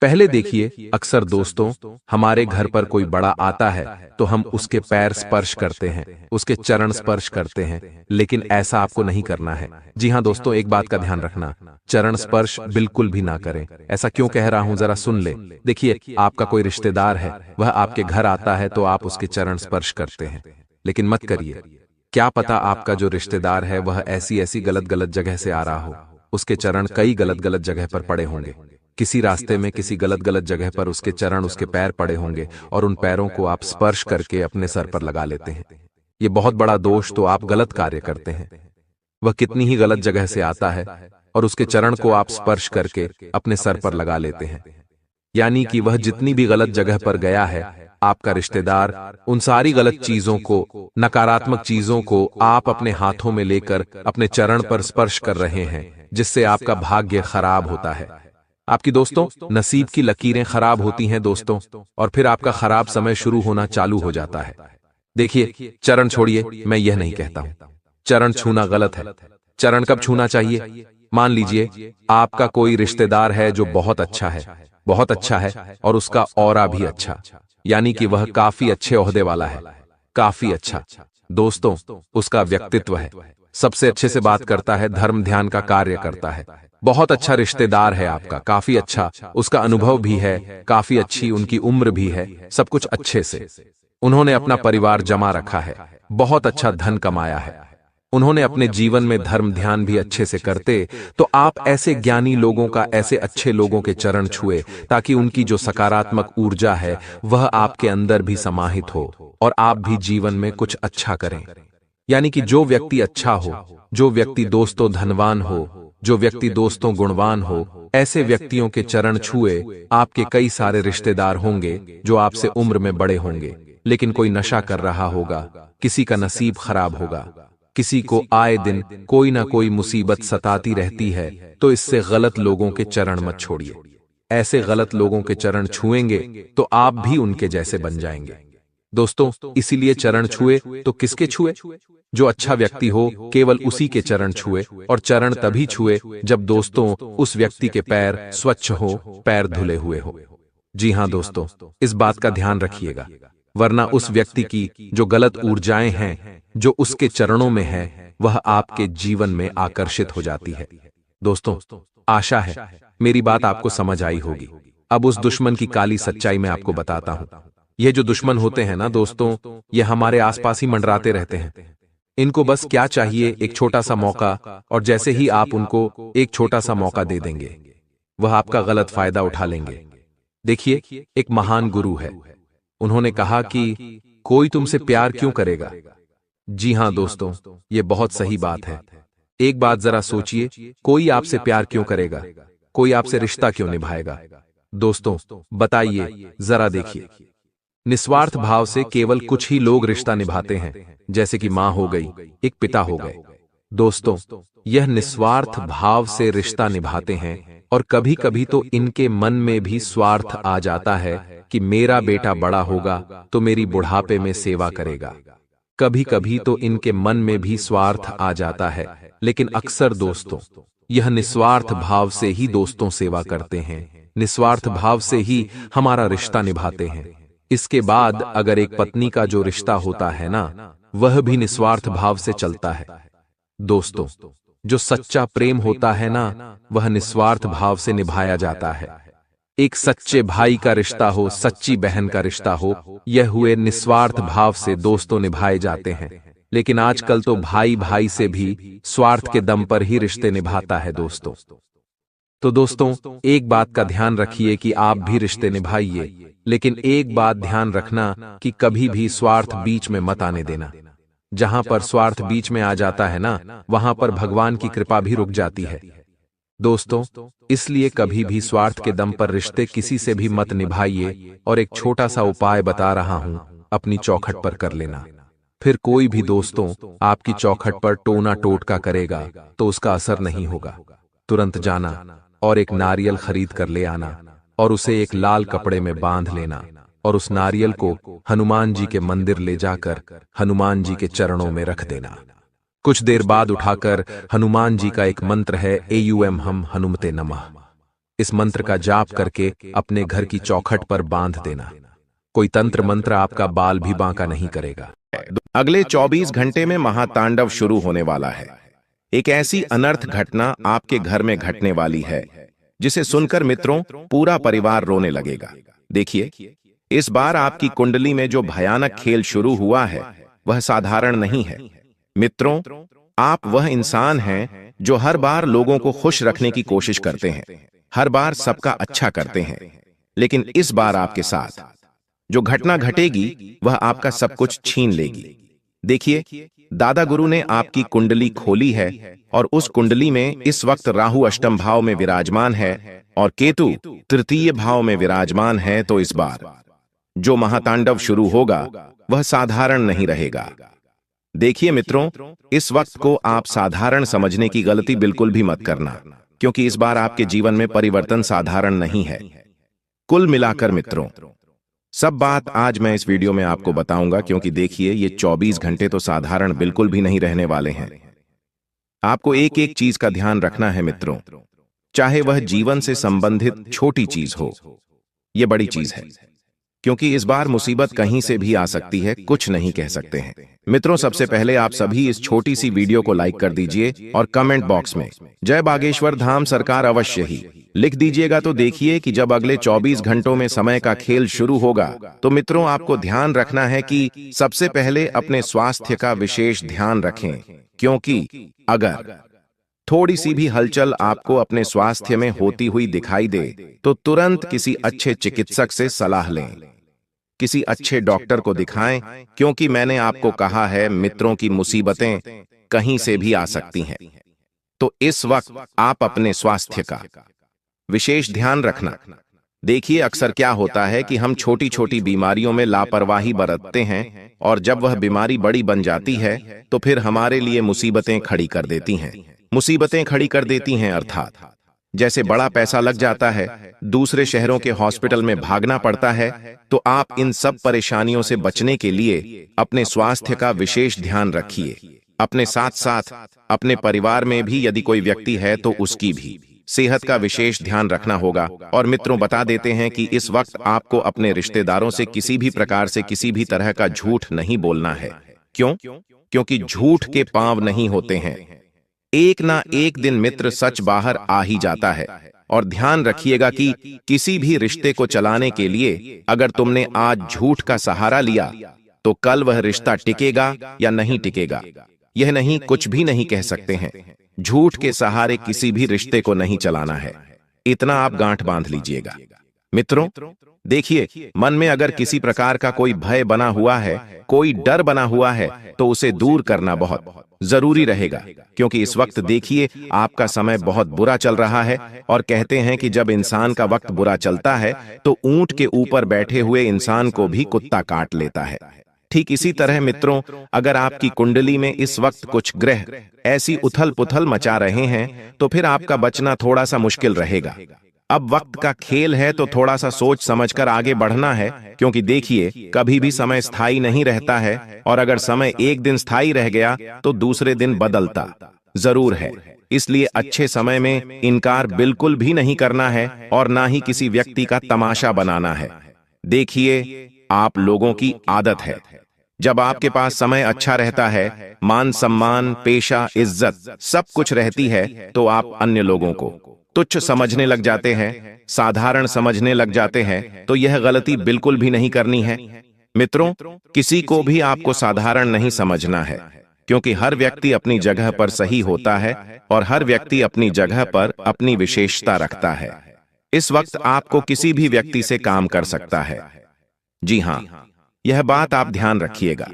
पहले देखिए, अक्सर दोस्तों, हमारे घर पर कोई बड़ा आता है तो हम उसके पैर स्पर्श करते हैं, उसके चरण स्पर्श करते हैं, लेकिन ऐसा आपको नहीं करना है। जी हाँ दोस्तों, एक बात का ध्यान रखना, चरण स्पर्श बिल्कुल भी ना करें। ऐसा क्यों कह रहा हूं, जरा सुन ले। देखिए, आपका कोई रिश्तेदार है, वह आपके घर आता है तो आप उसके चरण स्पर्श करते हैं, लेकिन मत करिए। क्या पता आपका जो रिश्तेदार है वह ऐसी ऐसी गलत गलत जगह से आ रहा हो, उसके चरण कई गलत गलत जगह पर पड़े होंगे। किसी रास्ते में किसी गलत गलत जगह पर उसके चरण, उसके पैर पड़े होंगे और उन पैरों को आप स्पर्श करके अपने सर पर लगा लेते हैं। ये बहुत बड़ा दोष, तो आप गलत कार्य करते हैं। वह कितनी ही गलत जगह से आता है और उसके चरण को आप स्पर्श करके अपने सर पर लगा लेते हैं, यानी कि वह जितनी भी गलत जगह पर गया है, आपका रिश्तेदार उन सारी गलत चीजों को, नकारात्मक चीजों को आप अपने हाथों में लेकर अपने चरण पर स्पर्श कर रहे हैं, जिससे आपका भाग्य खराब होता है। आपकी दोस्तों नसीब की लकीरें खराब होती हैं दोस्तों, और फिर आपका खराब समय शुरू होना चालू हो जाता है। देखिए, चरण छोड़िए, मैं यह नहीं कहता हूं चरण छूना गलत है। चरण कब छूना चाहिए? मान लीजिए आपका कोई रिश्तेदार है जो बहुत अच्छा है, बहुत अच्छा है, और उसका ऑरा भी अच्छा, यानी कि वह काफी अच्छे ओहदे वाला है, काफी अच्छा। दोस्तों, उसका व्यक्तित्व है, सबसे अच्छे से बात करता है, धर्म ध्यान का कार्य करता है, बहुत अच्छा रिश्तेदार है आपका, काफी अच्छा, उसका अनुभव भी है, काफी अच्छी उनकी उम्र भी है, सब कुछ अच्छे से। उन्होंने अपना परिवार जमा रखा है, बहुत अच्छा धन कमाया है, उन्होंने अपने जीवन में धर्म ध्यान भी अच्छे से करते, तो आप ऐसे ज्ञानी लोगों का, ऐसे अच्छे लोगों के चरण छुए, ताकि उनकी जो सकारात्मक ऊर्जा है वह आपके अंदर भी समाहित हो और आप भी जीवन में कुछ अच्छा करें। यानी कि जो व्यक्ति अच्छा हो, जो व्यक्ति दोस्तों धनवान हो, जो व्यक्ति दोस्तों गुणवान हो, ऐसे व्यक्तियों के चरण छुए आपके कई सारे रिश्तेदार होंगे जो आपसे उम्र में बड़े होंगे, लेकिन कोई नशा कर रहा होगा, किसी का नसीब खराब होगा, किसी को आए दिन कोई ना कोई मुसीबत सताती रहती है, तो इससे गलत लोगों के चरण मत छोड़िए। ऐसे गलत लोगों के चरण छुएंगे तो आप भी उनके जैसे बन जाएंगे। दोस्तों, इसीलिए चरण छुए तो किसके छुए? जो अच्छा व्यक्ति हो, केवल उसी के चरण छुए, और चरण तभी छुए जब दोस्तों उस व्यक्ति के पैर स्वच्छ हो, पैर धुले हुए हो। जी हां दोस्तों, इस बात का ध्यान रखिएगा, वरना उस व्यक्ति की जो गलत ऊर्जाएं हैं, जो उसके चरणों में है, वह आपके जीवन में आकर्षित हो जाती है। दोस्तों, आशा है मेरी बात आपको समझ आई होगी। अब उस दुश्मन की काली सच्चाई मैं आपको बताता हूं। ये जो दुश्मन होते हैं ना दोस्तों, ये हमारे आसपास ही मंडराते रहते हैं। इनको बस क्या चाहिए? एक छोटा सा मौका, और जैसे ही आप उनको एक छोटा सा मौका दे देंगे, वह आपका गलत फायदा उठा लेंगे। देखिए, एक महान गुरु है, उन्होंने कहा कि कोई तुमसे प्यार क्यों करेगा? जी हां दोस्तों, ये बहुत सही बात है। एक बात जरा सोचिए, कोई आपसे प्यार क्यों करेगा? कोई आपसे रिश्ता क्यों निभाएगा? दोस्तों बताइए, जरा देखिए, निस्वार्थ भाव से केवल कुछ ही लोग रिश्ता निभाते हैं, जैसे कि मां हो गई, एक पिता हो गए। दोस्तों, यह निस्वार्थ भाव से रिश्ता निभाते हैं, और कभी कभी तो इनके मन में भी स्वार्थ आ जाता है कि मेरा बेटा बड़ा होगा तो मेरी बुढ़ापे में सेवा करेगा। कभी कभी तो इनके मन में भी स्वार्थ आ जाता है, लेकिन अक्सर दोस्तों यह निस्वार्थ भाव से ही दोस्तों सेवा करते हैं, निस्वार्थ भाव से ही हमारा रिश्ता निभाते हैं। इसके बाद अगर एक पत्नी का जो रिश्ता होता है ना, वह भी निस्वार्थ भाव से चलता है। दोस्तों, जो सच्चा प्रेम होता है ना, वह निस्वार्थ भाव से निभाया जाता है। एक सच्चे भाई का रिश्ता हो, सच्ची बहन का रिश्ता हो, यह हुए निस्वार्थ भाव से दोस्तों निभाए जाते हैं। लेकिन आजकल तो भाई भाई से भी स्वार्थ के दम पर ही रिश्ते निभाता है दोस्तों। तो दोस्तों, एक बात का ध्यान रखिए कि आप भी रिश्ते निभाइए, लेकिन एक बात ध्यान रखना कि कभी भी स्वार्थ बीच में मत आने देना। जहां पर स्वार्थ बीच में आ जाता है ना, वहां पर भगवान की कृपा भी रुक जाती है। दोस्तों, इसलिए कभी भी स्वार्थ के दम पर रिश्ते किसी से भी मत निभाइए, और एक छोटा सा उपाय बता रहा हूं, अपनी चौखट पर कर लेना। फिर कोई भी दोस्तों आपकी चौखट पर टोना टोटका करेगा तो उसका असर नहीं होगा। तुरंत जाना और एक नारियल खरीद कर ले आना, और उसे एक लाल कपड़े में बांध लेना, और उस नारियल को हनुमान जी के मंदिर ले जाकर हनुमान जी के चरणों में रख देना। कुछ देर बाद उठाकर हनुमान जी का एक मंत्र है, एयूएम हम हनुमते नमः। इस मंत्र का जाप करके अपने घर की चौखट पर बांध देना। कोई तंत्र मंत्र आपका बाल भी बांका नहीं करेगा। अगले 24 घंटे में महातांडव शुरू होने वाला है। एक ऐसी अनर्थ घटना आपके घर में घटने वाली है जिसे सुनकर मित्रों पूरा परिवार रोने लगेगा। देखिए, इस बार आपकी कुंडली में जो भयानक खेल शुरू हुआ है वह साधारण नहीं है। मित्रों, आप वह इंसान हैं जो हर बार लोगों को खुश रखने की कोशिश करते हैं, हर बार सबका अच्छा करते हैं, लेकिन इस बार आपके साथ जो घटना घटेगी वह आपका सब कुछ छीन लेगी। देखिए, दादा गुरु ने आपकी कुंडली खोली है और उस कुंडली में इस वक्त राहु अष्टम भाव में विराजमान है और केतु तृतीय भाव में विराजमान है। तो इस बार जो महातांडव शुरू होगा वह साधारण नहीं रहेगा। देखिए मित्रों, इस वक्त को आप साधारण समझने की गलती बिल्कुल भी मत करना, क्योंकि इस बार आपके जीवन में परिवर्तन साधारण नहीं है। कुल मिलाकर मित्रों, सब बात आज मैं इस वीडियो में आपको बताऊंगा, क्योंकि देखिए ये 24 घंटे तो साधारण बिल्कुल भी नहीं रहने वाले हैं। आपको एक एक चीज का ध्यान रखना है मित्रों, चाहे वह जीवन से संबंधित छोटी चीज हो, यह बड़ी चीज है, क्योंकि इस बार मुसीबत कहीं से भी आ सकती है, कुछ नहीं कह सकते हैं। मित्रों, सबसे पहले आप सभी इस छोटी सी वीडियो को लाइक कर दीजिए और कमेंट बॉक्स में जय बागेश्वर धाम सरकार अवश्य ही लिख दीजिएगा। तो देखिए कि जब अगले 24 घंटों में समय का खेल शुरू होगा तो मित्रों आपको ध्यान रखना है कि सबसे पहले अपने स्वास्थ्य का विशेष ध्यान रखें, क्योंकि अगर थोड़ी सी भी हलचल आपको अपने स्वास्थ्य में होती हुई दिखाई दे तो तुरंत किसी अच्छे चिकित्सक से सलाह लें, किसी अच्छे डॉक्टर को दिखाएं, क्योंकि मैंने आपको कहा है मित्रों की मुसीबतें कहीं से भी आ सकती हैं। तो इस वक्त आप अपने स्वास्थ्य का विशेष ध्यान रखना। देखिए, अक्सर क्या होता है कि हम छोटी छोटी बीमारियों में लापरवाही बरतते हैं और जब वह बीमारी बड़ी बन जाती है तो फिर हमारे लिए मुसीबतें खड़ी कर देती हैं। मुसीबतें खड़ी कर देती हैं अर्थात जैसे बड़ा पैसा लग जाता है, दूसरे शहरों के हॉस्पिटल में भागना पड़ता है। तो आप इन सब परेशानियों से बचने के लिए अपने स्वास्थ्य का विशेष ध्यान रखिए। अपने साथ साथ अपने परिवार में भी यदि कोई व्यक्ति है तो उसकी भी सेहत का विशेष ध्यान रखना होगा। और मित्रों, बता देते हैं कि इस वक्त आपको अपने रिश्तेदारों से किसी भी प्रकार से किसी भी तरह का झूठ नहीं बोलना है। क्यों? क्योंकि झूठ के पांव नहीं होते हैं, एक ना एक दिन मित्र सच बाहर आ ही जाता है। और ध्यान रखिएगा कि किसी भी रिश्ते को चलाने के लिए अगर तुमने आज झूठ का सहारा लिया तो कल वह रिश्ता टिकेगा या नहीं टिकेगा, यह नहीं कुछ भी नहीं कह सकते हैं। झूठ के सहारे किसी भी रिश्ते को नहीं चलाना है, इतना आप गांठ बांध लीजिएगा। मित्रों, देखिए, मन में अगर किसी प्रकार का कोई भय बना हुआ है, कोई डर बना हुआ है, तो उसे दूर करना बहुत जरूरी रहेगा, क्योंकि इस वक्त देखिए आपका समय बहुत बुरा चल रहा है। और कहते हैं कि जब इंसान का वक्त बुरा चलता है तो ऊंट के ऊपर बैठे हुए इंसान को भी कुत्ता काट लेता है। ठीक इसी तरह मित्रों, अगर आपकी कुंडली में इस वक्त कुछ ग्रह ऐसी उथल पुथल मचा रहे हैं तो फिर आपका बचना थोड़ा सा मुश्किल रहेगा। अब वक्त का खेल है तो थोड़ा सा सोच समझकर आगे बढ़ना है, क्योंकि देखिए कभी भी समय स्थायी नहीं रहता है, और अगर समय एक दिन स्थायी रह गया तो दूसरे दिन बदलता जरूर है। इसलिए अच्छे समय में इनकार बिल्कुल भी नहीं करना है और ना ही किसी व्यक्ति का तमाशा बनाना है। देखिए, आप लोगों की आदत है, जब आपके पास समय अच्छा रहता है, मान सम्मान, पेशा, इज्जत सब कुछ रहती है, तो आप अन्य लोगों को तुच्छ समझने लग जाते हैं, साधारण समझने लग जाते हैं। तो यह गलती बिल्कुल भी नहीं करनी है। मित्रों, किसी को भी आपको साधारण नहीं समझना है, क्योंकि हर व्यक्ति अपनी जगह पर सही होता है और हर व्यक्ति अपनी जगह पर अपनी विशेषता रखता है। इस वक्त आपको किसी भी व्यक्ति से काम कर सकता है। जी हां, यह बात आप ध्यान रखिएगा,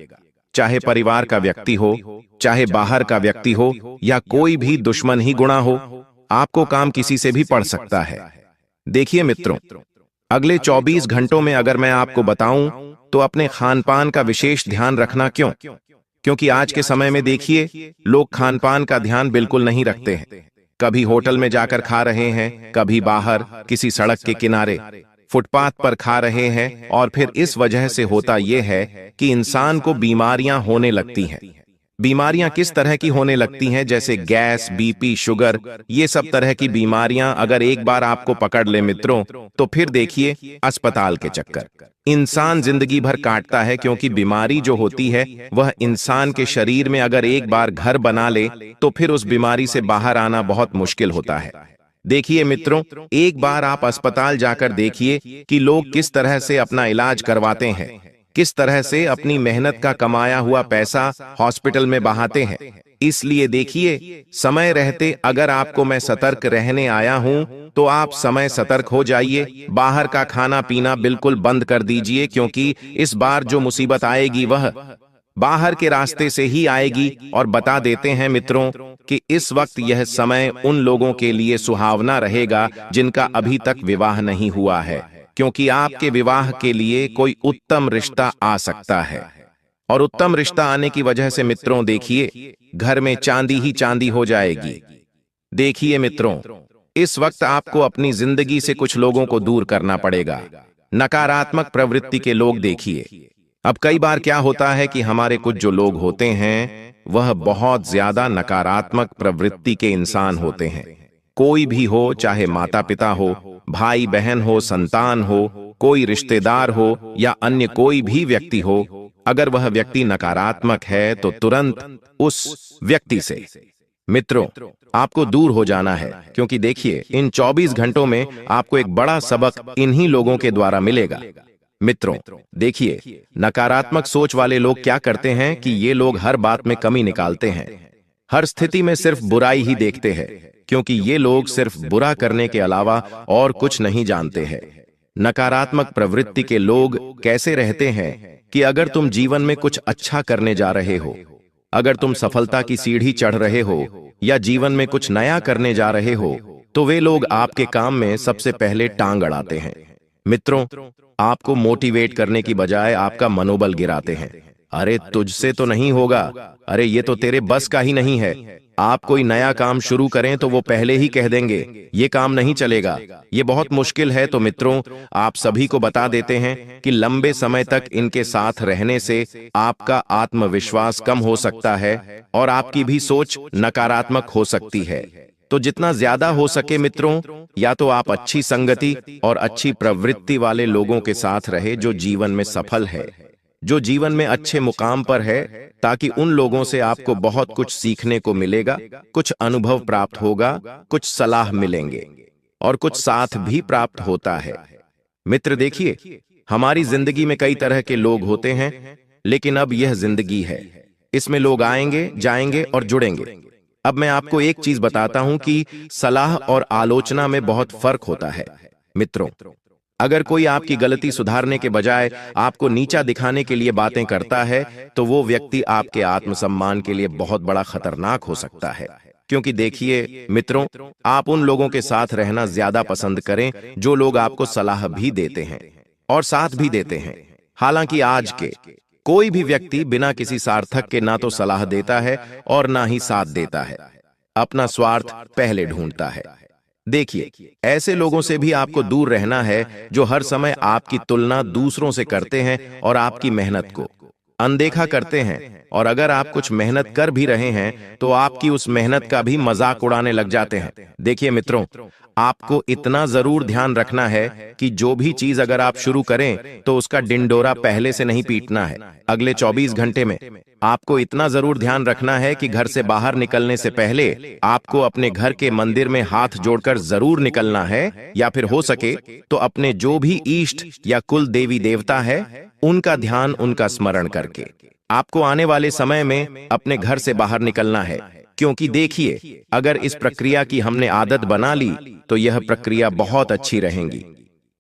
चाहे परिवार का व्यक्ति हो, चाहे बाहर का व्यक्ति हो, या कोई भी दुश्मन ही गुणा हो, आपको काम किसी से भी पड़ सकता है। देखिए मित्रों, अगले 24 घंटों में अगर मैं आपको बताऊं तो अपने खान पान का विशेष ध्यान रखना। क्यों? क्योंकि आज के समय में देखिए लोग खान पान का ध्यान बिल्कुल नहीं रखते हैं। कभी होटल में जाकर खा रहे हैं, कभी बाहर किसी सड़क के किनारे फुटपाथ पर खा रहे हैं, और फिर इस वजह से होता यह है कि इंसान को बीमारियां होने लगती हैं। बीमारियां किस तरह की होने लगती हैं, जैसे गैस, बीपी, शुगर, ये सब तरह की बीमारियां अगर एक बार आपको पकड़ ले मित्रों, तो फिर देखिए अस्पताल के चक्कर इंसान जिंदगी भर काटता है, क्योंकि बीमारी जो होती है वह इंसान के शरीर में अगर एक बार घर बना ले तो फिर उस बीमारी से बाहर आना बहुत मुश्किल होता है। देखिए मित्रों, एक बार आप अस्पताल जाकर देखिए कि लोग किस तरह से अपना इलाज करवाते हैं, किस तरह से अपनी मेहनत का कमाया हुआ पैसा हॉस्पिटल में बहाते हैं। इसलिए देखिए, समय रहते अगर आपको मैं सतर्क रहने आया हूं तो आप समय सतर्क हो जाइए। बाहर का खाना पीना बिल्कुल बंद कर दीजिए, क्योंकि इस बार जो मुसीबत आएगी वह बाहर के रास्ते से ही आएगी। और बता देते हैं मित्रों कि इस वक्त यह समय उन लोगों के लिए सुहावना रहेगा जिनका अभी तक विवाह नहीं हुआ है, क्योंकि आपके विवाह के लिए कोई उत्तम रिश्ता आ सकता है। और उत्तम रिश्ता आने की वजह से मित्रों देखिए, घर में चांदी ही चांदी हो जाएगी। देखिए मित्रों, इस वक्त आपको अपनी जिंदगी से कुछ लोगों को दूर करना पड़ेगा। नकारात्मक प्रवृत्ति के लोग देखिए, अब कई बार क्या होता है कि हमारे कुछ जो लोग होते हैं वह बहुत ज्यादा नकारात्मक प्रवृत्ति के इंसान होते हैं। कोई भी हो, चाहे माता पिता हो, भाई बहन हो, संतान हो, कोई रिश्तेदार हो या अन्य कोई भी व्यक्ति हो, अगर वह व्यक्ति नकारात्मक है तो तुरंत उस व्यक्ति से मित्रों आपको दूर हो जाना है, क्योंकि देखिए इन 24 घंटों में आपको एक बड़ा सबक इन्हीं लोगों के द्वारा मिलेगा। मित्रों देखिए, नकारात्मक सोच वाले लोग क्या करते हैं कि ये लोग हर बात में कमी निकालते हैं, हर स्थिति में सिर्फ बुराई ही देखते हैं, क्योंकि ये लोग सिर्फ बुरा करने के अलावा और कुछ नहीं जानते हैं। नकारात्मक प्रवृत्ति के लोग कैसे रहते हैं कि अगर तुम जीवन में कुछ अच्छा करने जा रहे हो, अगर तुम सफलता की सीढ़ी चढ़ रहे हो या जीवन में कुछ नया करने जा रहे हो, तो वे लोग आपके काम में सबसे पहले टांग अड़ाते हैं। मित्रों, आपको मोटिवेट करने की बजाय आपका मनोबल गिराते हैं। अरे तुझसे तो नहीं होगा, अरे ये तो तेरे बस का ही नहीं है। आप कोई नया काम शुरू करें तो वो पहले ही कह देंगे ये काम नहीं चलेगा, ये बहुत मुश्किल है। तो मित्रों, आप सभी को बता देते हैं कि लंबे समय तक इनके साथ रहने से आपका आत्मविश्वास कम हो सकता है और आपकी भी सोच नकारात्मक हो सकती है। तो जितना ज्यादा हो सके मित्रों, या तो आप अच्छी संगति और अच्छी प्रवृत्ति वाले लोगों के साथ रहे जो जीवन में सफल है, जो जीवन में अच्छे मुकाम पर है, ताकि उन लोगों से आपको बहुत कुछ सीखने को मिलेगा, कुछ अनुभव प्राप्त होगा, कुछ सलाह मिलेंगे और कुछ साथ भी प्राप्त होता है। मित्र देखिए, हमारी जिंदगी में कई तरह के लोग होते हैं, लेकिन अब यह जिंदगी है, इसमें लोग आएंगे, जाएंगे और जुड़ेंगे। अब मैं आपको एक चीज बताता हूं कि सलाह और आलोचना में बहुत फर्क होता है। मित्रों, अगर कोई आपकी गलती सुधारने के बजाय आपको नीचा दिखाने के लिए बातें करता है, तो वो व्यक्ति आपके आत्मसम्मान के लिए बहुत बड़ा खतरनाक हो सकता है। क्योंकि देखिए मित्रों, आप उन लोगों के साथ रहना ज्यादा पसंद करें जो लोग आपको सलाह भी देते हैं और साथ भी देते हैं। हालांकि आज के कोई भी व्यक्ति बिना किसी सार्थक के ना तो सलाह देता है और ना ही साथ देता है, अपना स्वार्थ पहले ढूंढता है। देखिए, ऐसे लोगों से भी आपको दूर रहना है जो हर समय आपकी तुलना दूसरों से करते हैं और आपकी मेहनत को अनदेखा करते हैं। और अगर आप कुछ मेहनत कर भी रहे हैं तो आपकी उस मेहनत का भी मजाक उड़ाने लग जाते हैं। देखिए मित्रों, आपको इतना जरूर ध्यान रखना है कि जो भी चीज अगर आप शुरू करें तो उसका डिंडोरा पहले से नहीं पीटना है। अगले 24 घंटे में आपको इतना जरूर ध्यान रखना है कि घर से बाहर निकलने से पहले आपको अपने घर के मंदिर में हाथ जोड़कर जरूर निकलना है, या फिर हो सके तो अपने जो भी इष्ट या कुल देवी देवता है उनका ध्यान, उनका स्मरण करके आपको आने वाले समय में अपने घर से बाहर निकलना है। क्योंकि देखिए, अगर इस प्रक्रिया की हमने आदत बना ली तो यह प्रक्रिया बहुत अच्छी रहेगी।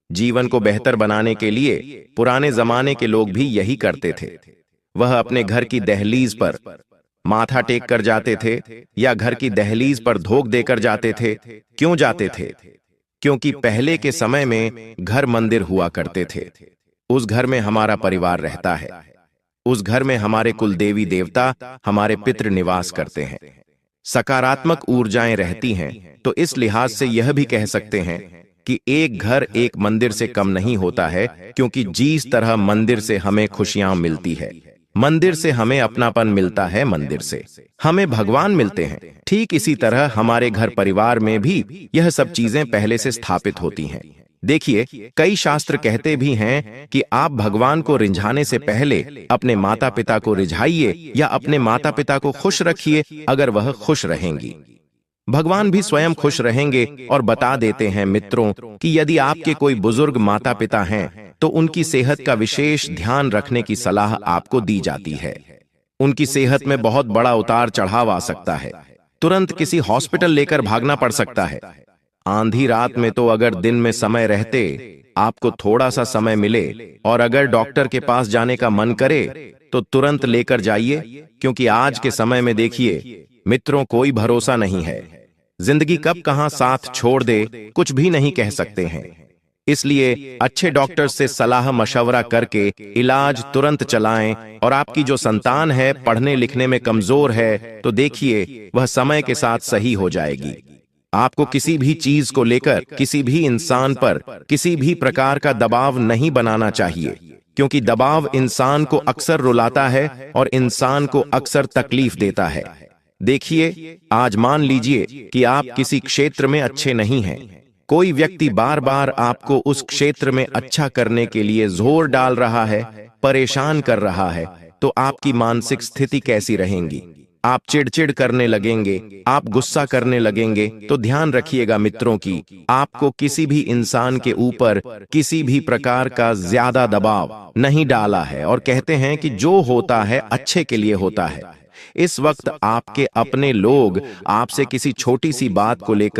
जीवन को बेहतर बनाने के लिए पुराने जमाने के लोग भी यही करते थे। वह अपने घर की दहलीज पर माथा टेक कर जाते थे या घर की दहलीज पर धोख देकर जाते थे। क्यों जाते थे? क्योंकि पहले के समय में घर मंदिर हुआ करते थे। उस घर में हमारा परिवार रहता है, उस घर में हमारे कुल देवी देवता, हमारे पितृ निवास करते हैं, सकारात्मक ऊर्जाएं रहती हैं। तो इस लिहाज से यह भी कह सकते हैं कि एक घर एक मंदिर से कम नहीं होता है, क्योंकि जिस तरह मंदिर से हमें खुशियां मिलती है, मंदिर से हमें अपनापन मिलता है, मंदिर से हमें भगवान मिलते हैं। ठीक इसी तरह हमारे घर परिवार में भी यह सब चीजें पहले से स्थापित होती हैं। देखिए, कई शास्त्र कहते भी हैं कि आप भगवान को रिझाने से पहले अपने माता पिता को रिझाइए या अपने माता पिता को खुश रखिए। अगर वह खुश रहेंगी, भगवान भी स्वयं खुश रहेंगे। और बता देते हैं मित्रों कि यदि आपके कोई बुजुर्ग माता पिता हैं तो उनकी सेहत का विशेष ध्यान रखने की सलाह आपको दी जाती है। उनकी सेहत में बहुत बड़ा उतार चढ़ाव आ सकता है, तुरंत किसी हॉस्पिटल लेकर भागना पड़ सकता है। आंधी रात में तो अगर दिन में समय रहते आपको थोड़ा सा समय मिले और अगर डॉक्टर के पास जाने का मन करे तो तुरंत लेकर जाइए, क्योंकि आज के समय में देखिए मित्रों, कोई भरोसा नहीं है। जिंदगी कब कहां साथ छोड़ दे कुछ भी नहीं कह सकते हैं। इसलिए अच्छे डॉक्टर से सलाह मशवरा करके इलाज तुरंत चलाएं। और आपकी जो संतान है पढ़ने लिखने में कमजोर है तो देखिए वह समय के साथ सही हो जाएगी। आपको किसी भी चीज को लेकर, किसी भी इंसान पर किसी भी प्रकार का दबाव नहीं बनाना चाहिए, क्योंकि दबाव इंसान को अक्सर रुलाता है और इंसान को अक्सर तकलीफ देता है। देखिए, आज मान लीजिए कि आप किसी क्षेत्र में अच्छे नहीं हैं, कोई व्यक्ति बार बार आपको उस क्षेत्र में अच्छा करने के लिए जोर डाल रहा है, परेशान कर रहा है, तो आपकी मानसिक स्थिति कैसी रहेगी? आप चिड़चिड़ करने लगेंगे, आप गुस्सा करने लगेंगे। तो ध्यान रखिएगा मित्रों की आपको किसी भी इंसान के ऊपर किसी भी प्रकार का ज्यादा दबाव नहीं डाला है। और कहते हैं कि जो होता है अच्छे के लिए होता है। इस वक्त आपके अपने लोग आपसे किसी छोटी सी बात को लेकर